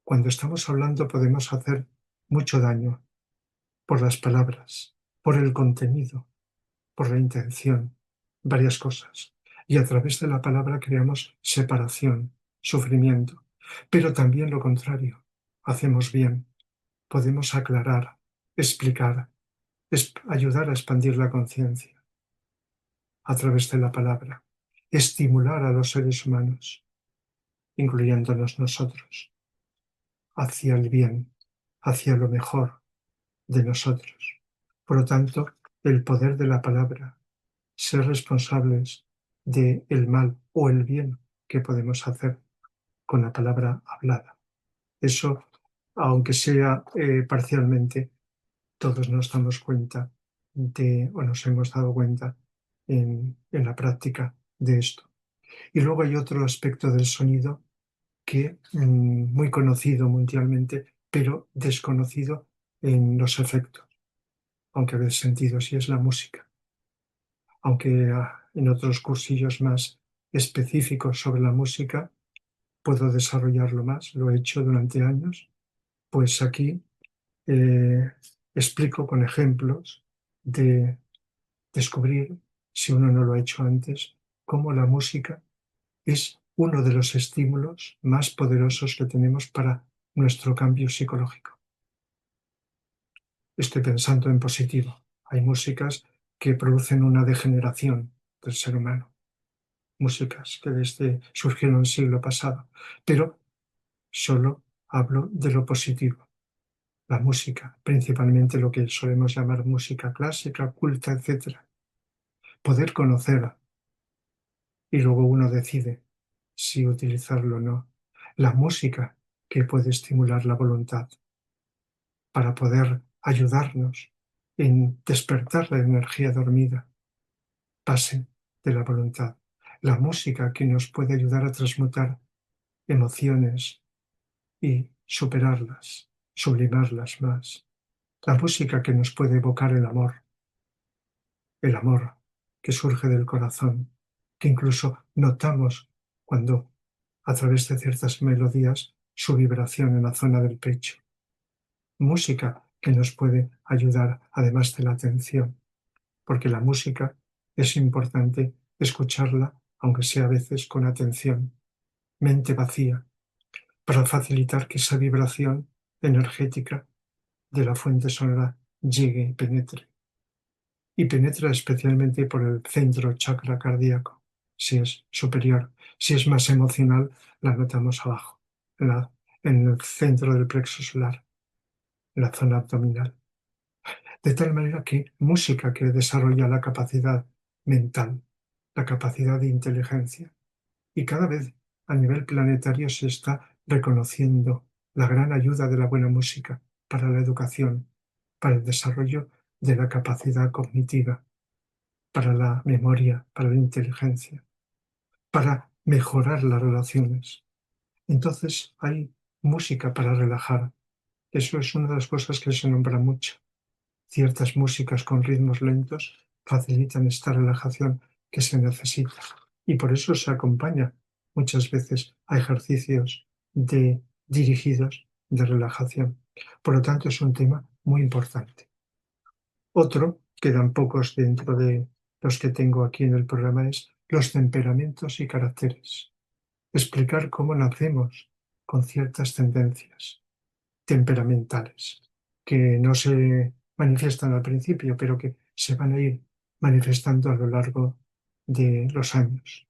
Cuando estamos hablando podemos hacer mucho daño por las palabras, por el contenido, por la intención, varias cosas. Y a través de la palabra creamos separación, sufrimiento. Pero también lo contrario, hacemos bien, podemos aclarar, explicar, ayudar a expandir la conciencia a través de la palabra, estimular a los seres humanos, incluyéndonos nosotros, hacia el bien, hacia lo mejor de nosotros. Por lo tanto, el poder de la palabra, ser responsables del mal o el bien que podemos hacer con la palabra hablada. Eso, aunque sea parcialmente, todos nos damos cuenta o nos hemos dado cuenta en la práctica de esto. Y luego hay otro aspecto del sonido que muy conocido mundialmente, pero desconocido en los efectos, aunque habéis sentido, si es la música. Aunque en otros cursillos más específicos sobre la música puedo desarrollarlo más, lo he hecho durante años, pues aquí eh, explico con ejemplos de descubrir, si uno no lo ha hecho antes, cómo la música es uno de los estímulos más poderosos que tenemos para nuestro cambio psicológico. Estoy pensando en positivo. Hay músicas que producen una degeneración del ser humano, músicas que surgieron en el siglo pasado, pero solo hablo de lo positivo. La música, principalmente lo que solemos llamar música clásica, culta, etc. Poder conocerla y luego uno decide si utilizarlo o no. La música que puede estimular la voluntad para poder ayudarnos en despertar la energía dormida, pase de la voluntad. La música que nos puede ayudar a transmutar emociones y superarlas, sublimarlas más. La música que nos puede evocar el amor que surge del corazón, que incluso notamos cuando a través de ciertas melodías su vibración en la zona del pecho. Música que nos puede ayudar además de la atención, porque la música es importante escucharla, aunque sea a veces con atención, mente vacía, para facilitar que esa vibración energética de la fuente sonora llegue y penetre. Y penetra especialmente por el centro chakra cardíaco, si es superior. Si es más emocional, la notamos abajo, en el centro del plexo solar, en la zona abdominal. De tal manera que música que desarrolla la capacidad mental, la capacidad de inteligencia. Y cada vez a nivel planetario se está reconociendo la gran ayuda de la buena música para la educación, para el desarrollo de la capacidad cognitiva, para la memoria, para la inteligencia, para mejorar las relaciones. Entonces hay música para relajar. Eso es una de las cosas que se nombra mucho. Ciertas músicas con ritmos lentos facilitan esta relajación que se necesita. Y por eso se acompaña muchas veces a ejercicios dirigidos de relajación. Por lo tanto, es un tema muy importante. Otro, quedan pocos dentro de los que tengo aquí en el programa, es los temperamentos y caracteres. Explicar cómo nacemos con ciertas tendencias temperamentales que no se manifiestan al principio, pero que se van a ir manifestando a lo largo de los años.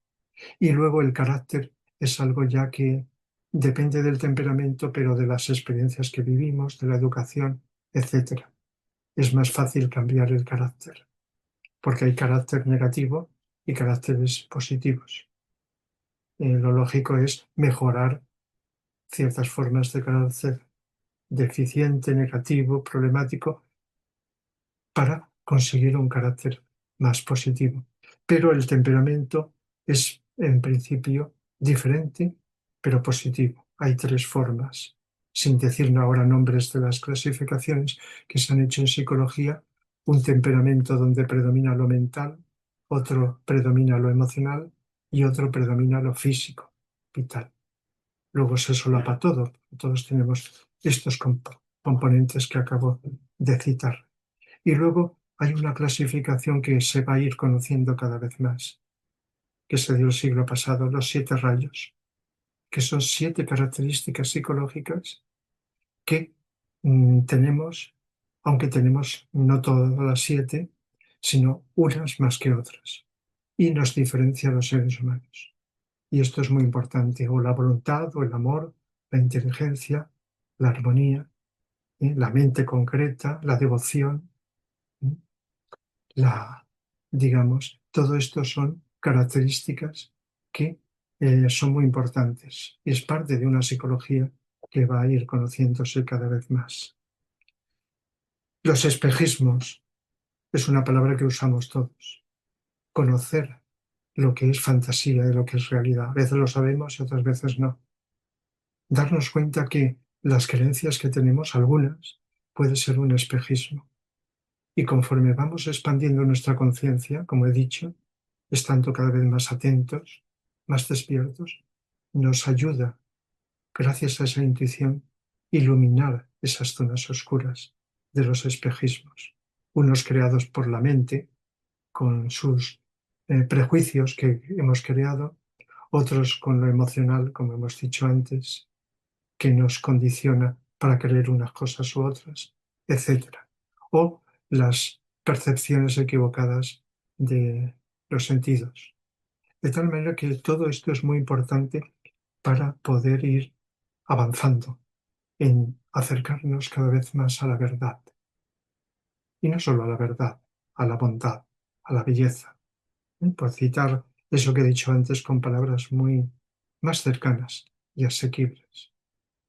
Y luego el carácter es algo ya que depende del temperamento, pero de las experiencias que vivimos, de la educación, etc. Es más fácil cambiar el carácter, porque hay carácter negativo y caracteres positivos. Lo lógico es mejorar ciertas formas de carácter deficiente, negativo, problemático, para conseguir un carácter más positivo. Pero el temperamento es, en principio, diferente, pero positivo. Hay tres formas, sin decir ahora nombres de las clasificaciones que se han hecho en psicología: un temperamento donde predomina lo mental, otro predomina lo emocional y otro predomina lo físico, vital. Luego se solapa todo, todos tenemos estos componentes que acabo de citar. Y luego hay una clasificación que se va a ir conociendo cada vez más, que se dio el siglo pasado, los 7 rayos, que son 7 características psicológicas que tenemos, aunque tenemos no todas las 7, sino unas más que otras, y nos diferencia a los seres humanos. Y esto es muy importante, o la voluntad, o el amor, la inteligencia, la armonía, la mente concreta, la devoción, ¿eh? Digamos, todo esto son características que son muy importantes y es parte de una psicología que va a ir conociéndose cada vez más. Los espejismos. es una palabra que usamos todos. Conocer lo que es fantasía y lo que es realidad. A veces lo sabemos y otras veces no. Darnos cuenta que las creencias que tenemos, algunas, puede ser un espejismo. Y conforme vamos expandiendo nuestra conciencia, como he dicho, estando cada vez más atentos, más despiertos, nos ayuda, gracias a esa intuición, iluminar esas zonas oscuras de los espejismos, unos creados por la mente, con sus prejuicios que hemos creado, otros con lo emocional, como hemos dicho antes, que nos condiciona para creer unas cosas u otras, etcétera. O las percepciones equivocadas de los sentidos. De tal manera que todo esto es muy importante para poder ir avanzando en acercarnos cada vez más a la verdad. Y no solo a la verdad, a la bondad, a la belleza. Por citar eso que he dicho antes con palabras muy más cercanas y asequibles.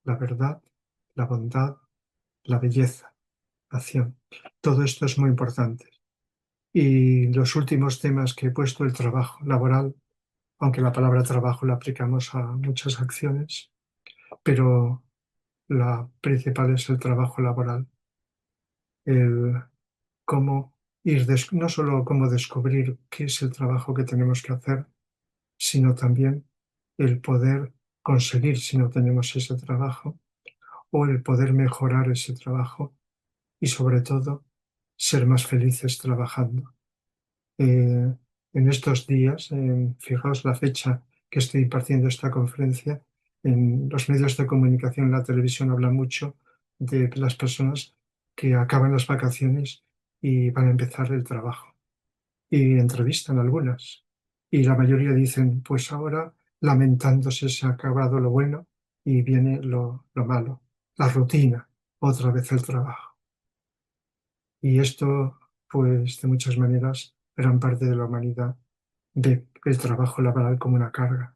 La verdad, la bondad, la belleza, la acción. Todo esto es muy importante. Y los últimos temas que he puesto, el trabajo laboral, aunque la palabra trabajo la aplicamos a muchas acciones, pero la principal es el trabajo laboral, el cómo ir, no solo cómo descubrir qué es el trabajo que tenemos que hacer, sino también el poder conseguir, si no tenemos ese trabajo, o el poder mejorar ese trabajo y sobre todo ser más felices trabajando. Eh, en estos días, fijaos la fecha que estoy impartiendo esta conferencia, en los medios de comunicación, en la televisión habla mucho de las personas que acaban las vacaciones y van a empezar el trabajo. Y entrevistan algunas. Y la mayoría dicen, pues ahora lamentándose se ha acabado lo bueno y viene lo malo, la rutina, otra vez el trabajo. Y esto, pues de muchas maneras, gran parte de la humanidad ve el trabajo laboral como una carga,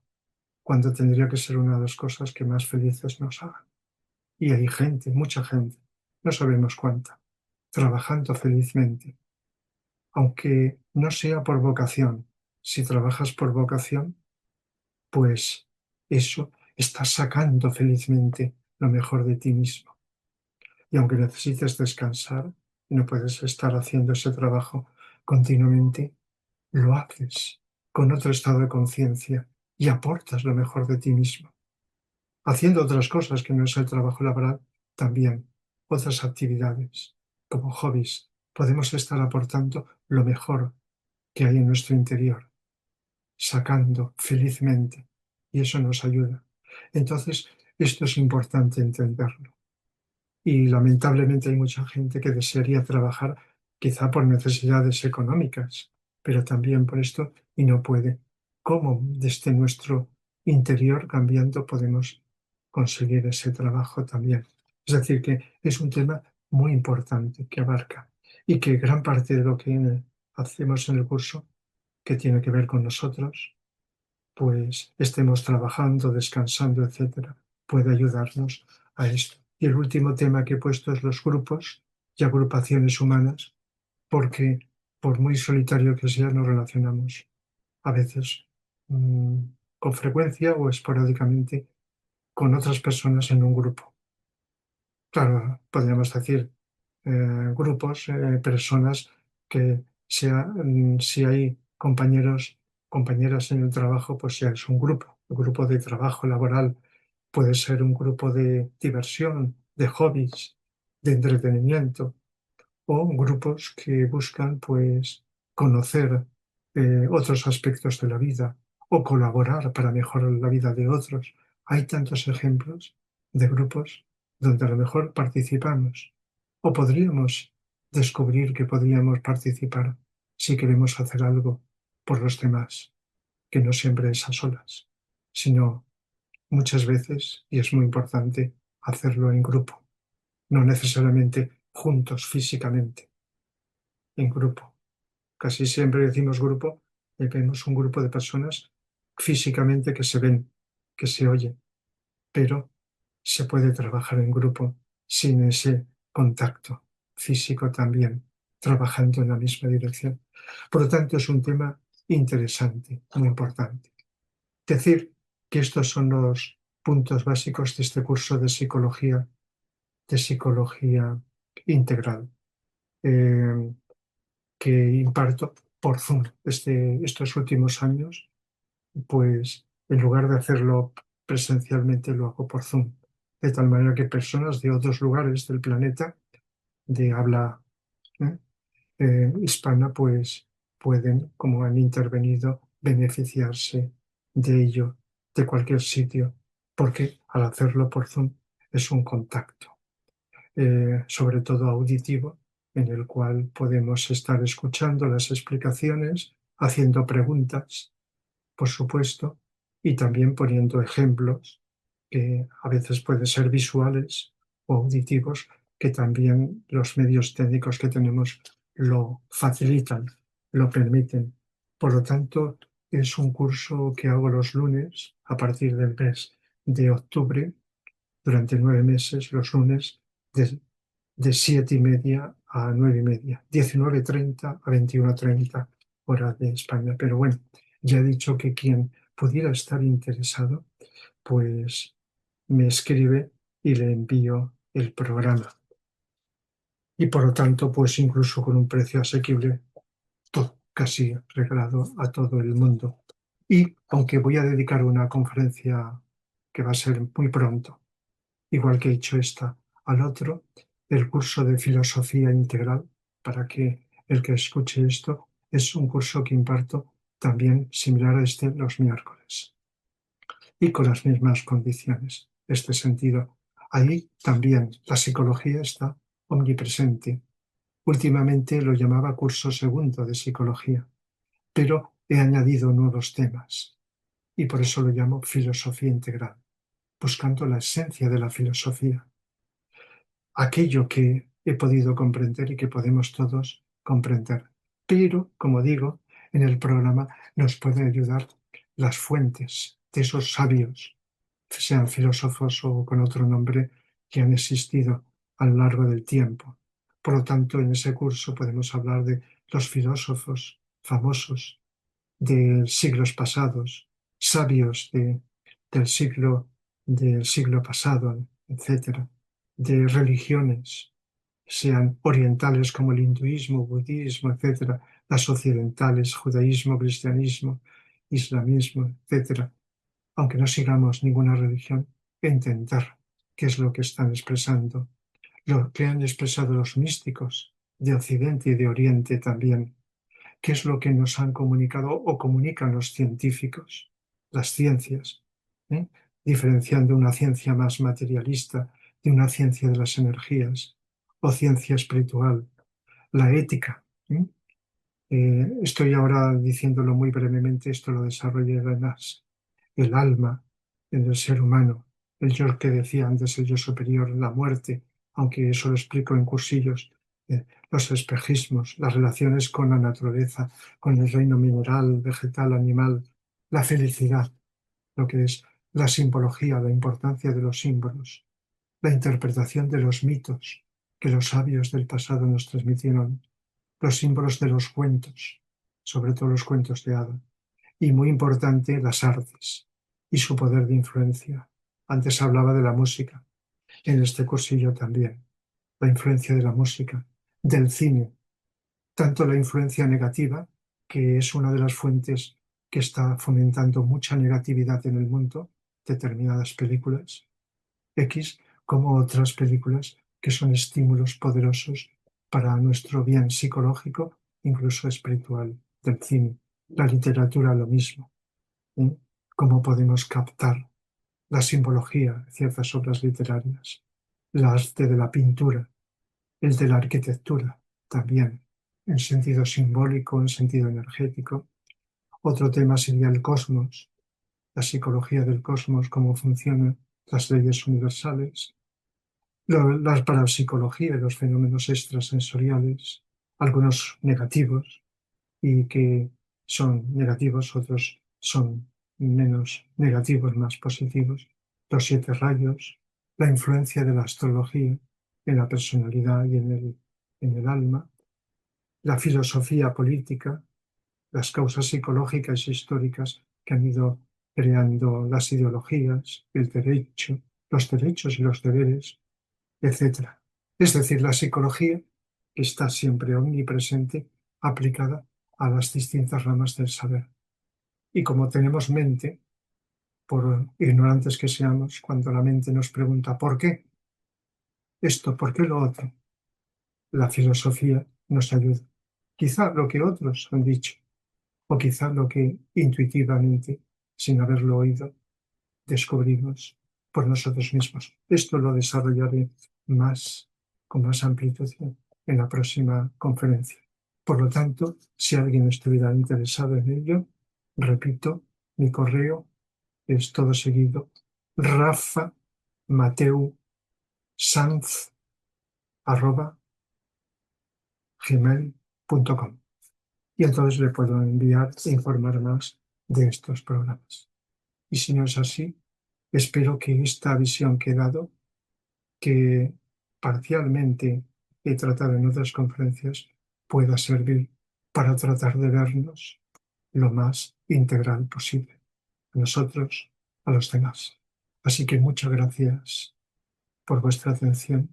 cuando tendría que ser una de las cosas que más felices nos hagan. Y hay gente, mucha gente, no sabemos cuánta, trabajando felizmente, aunque no sea por vocación. Si trabajas por vocación, pues eso estás sacando felizmente lo mejor de ti mismo. Y aunque necesites descansar, no puedes estar haciendo ese trabajo continuamente, lo haces con otro estado de conciencia y aportas lo mejor de ti mismo. Haciendo otras cosas que no es el trabajo laboral, también otras actividades, como hobbies, podemos estar aportando lo mejor que hay en nuestro interior, sacando felizmente, y eso nos ayuda. Entonces, esto es importante entenderlo. Y lamentablemente hay mucha gente que desearía trabajar quizá por necesidades económicas, pero también por esto y no puede. ¿Cómo desde nuestro interior cambiando podemos conseguir ese trabajo también? Es decir, que es un tema muy importante que abarca y que gran parte de lo que hacemos en el curso, que tiene que ver con nosotros, pues estemos trabajando, descansando, etcétera, puede ayudarnos a esto. Y el último tema que he puesto es los grupos y agrupaciones humanas, porque por muy solitario que sea, nos relacionamos a veces mm, con frecuencia o esporádicamente con otras personas en un grupo. Claro, podríamos decir grupos, personas que si hay compañeros, compañeras en el trabajo, pues ya es un grupo. El grupo de trabajo laboral puede ser un grupo de diversión, de hobbies, de entretenimiento, o grupos que buscan pues conocer otros aspectos de la vida o colaborar para mejorar la vida de otros. Hay tantos ejemplos de grupos donde a lo mejor participamos o podríamos descubrir que podríamos participar si queremos hacer algo por los demás, que no siempre es a solas, sino muchas veces, y es muy importante, hacerlo en grupo, no necesariamente juntos físicamente, en grupo. Casi siempre decimos grupo y vemos un grupo de personas físicamente que se ven, que se oyen, pero se puede trabajar en grupo sin ese contacto físico también. trabajando en la misma dirección. Por lo tanto, es un tema interesante, muy importante. Decir que estos son los puntos básicos de este curso de psicología integral, que imparto por Zoom estos últimos años. Pues en lugar de hacerlo presencialmente, lo hago por Zoom, de tal manera que personas de otros lugares del planeta de habla ¿eh? Hispana, pues pueden, como han intervenido, beneficiarse de ello de cualquier sitio, porque al hacerlo por Zoom es un contacto, sobre todo auditivo, en el cual podemos estar escuchando las explicaciones, haciendo preguntas, por supuesto, y también poniendo ejemplos que a veces pueden ser visuales o auditivos, que también los medios técnicos que tenemos lo facilitan, lo permiten. Por lo tanto, es un curso que hago los lunes a partir del mes de octubre, durante 9 meses, los lunes, de 7:30 a 9:30, 19:30 a 21:30 hora de España. Pero bueno, ya he dicho que quien pudiera estar interesado, pues me escribe y le envío el programa. Y por lo tanto, pues incluso con un precio asequible, casi regalado a todo el mundo. Y aunque voy a dedicar una conferencia que va a ser muy pronto, igual que he hecho esta, al otro, el curso de filosofía integral, para que el que escuche esto, es un curso que imparto también similar a este los miércoles y con las mismas condiciones. Este sentido, ahí también la psicología está omnipresente. Últimamente lo llamaba curso segundo de psicología, pero he añadido nuevos temas y por eso lo llamo filosofía integral, buscando la esencia de la filosofía, aquello que he podido comprender y que podemos todos comprender. Pero, como digo, en el programa nos pueden ayudar las fuentes de esos sabios, sean filósofos o con otro nombre, que han existido a lo largo del tiempo. Por lo tanto, en ese curso podemos hablar de los filósofos famosos de siglos pasados, sabios del siglo pasado, etcétera, de religiones, sean orientales como el hinduismo, budismo, etcétera, las occidentales, judaísmo, cristianismo, islamismo, etcétera, aunque no sigamos ninguna religión, entender qué es lo que están expresando, lo que han expresado los místicos de Occidente y de Oriente también, qué es lo que nos han comunicado o comunican los científicos, las ciencias, ¿eh? Diferenciando una ciencia más materialista de una ciencia de las energías o ciencia espiritual, la ética. ¿Eh? Estoy ahora diciéndolo muy brevemente, esto lo desarrollé más. El alma en el ser humano, el yo que decía antes, el yo superior, la muerte, aunque eso lo explico en cursillos, los espejismos, las relaciones con la naturaleza, con el reino mineral, vegetal, animal, la felicidad, lo que es la simbología, la importancia de los símbolos, la interpretación de los mitos que los sabios del pasado nos transmitieron, los símbolos de los cuentos, sobre todo los cuentos de hadas, y muy importante las artes y su poder de influencia. Antes hablaba de la música, en este cursillo también, la influencia de la música, del cine, tanto la influencia negativa, que es una de las fuentes que está fomentando mucha negatividad en el mundo, determinadas películas X, como otras películas que son estímulos poderosos para nuestro bien psicológico, incluso espiritual, del cine. La literatura lo mismo. ¿Eh? Cómo podemos captar la simbología de ciertas obras literarias, el arte de la pintura, el de la arquitectura también, en sentido simbólico, en sentido energético. Otro tema sería el cosmos, la psicología del cosmos, cómo funcionan las leyes universales, la parapsicología y los fenómenos extrasensoriales, algunos negativos y que son negativos, otros son menos negativos, más positivos, los 7 rayos, la influencia de la astrología en la personalidad y en el alma, la filosofía política, las causas psicológicas e históricas que han ido creando las ideologías, el derecho, los derechos y los deberes, etc. Es decir, la psicología que está siempre omnipresente, aplicada a las distintas ramas del saber. Y como tenemos mente, por ignorantes que seamos, cuando la mente nos pregunta ¿por qué esto, por qué lo otro? La filosofía nos ayuda. Quizá lo que otros han dicho, o quizá lo que intuitivamente, sin haberlo oído, descubrimos por nosotros mismos. Esto lo desarrollaré más, con más amplitud en la próxima conferencia. Por lo tanto, si alguien estuviera interesado en ello, repito, mi correo es todo seguido, rafamateusanz@gmail.com. Y entonces le puedo enviar e informar más de estos programas. Y si no es así, espero que esta visión que he dado, que parcialmente he tratado en otras conferencias, pueda servir para tratar de vernos lo más integral posible, a nosotros, a los demás. Así que muchas gracias por vuestra atención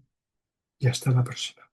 y hasta la próxima.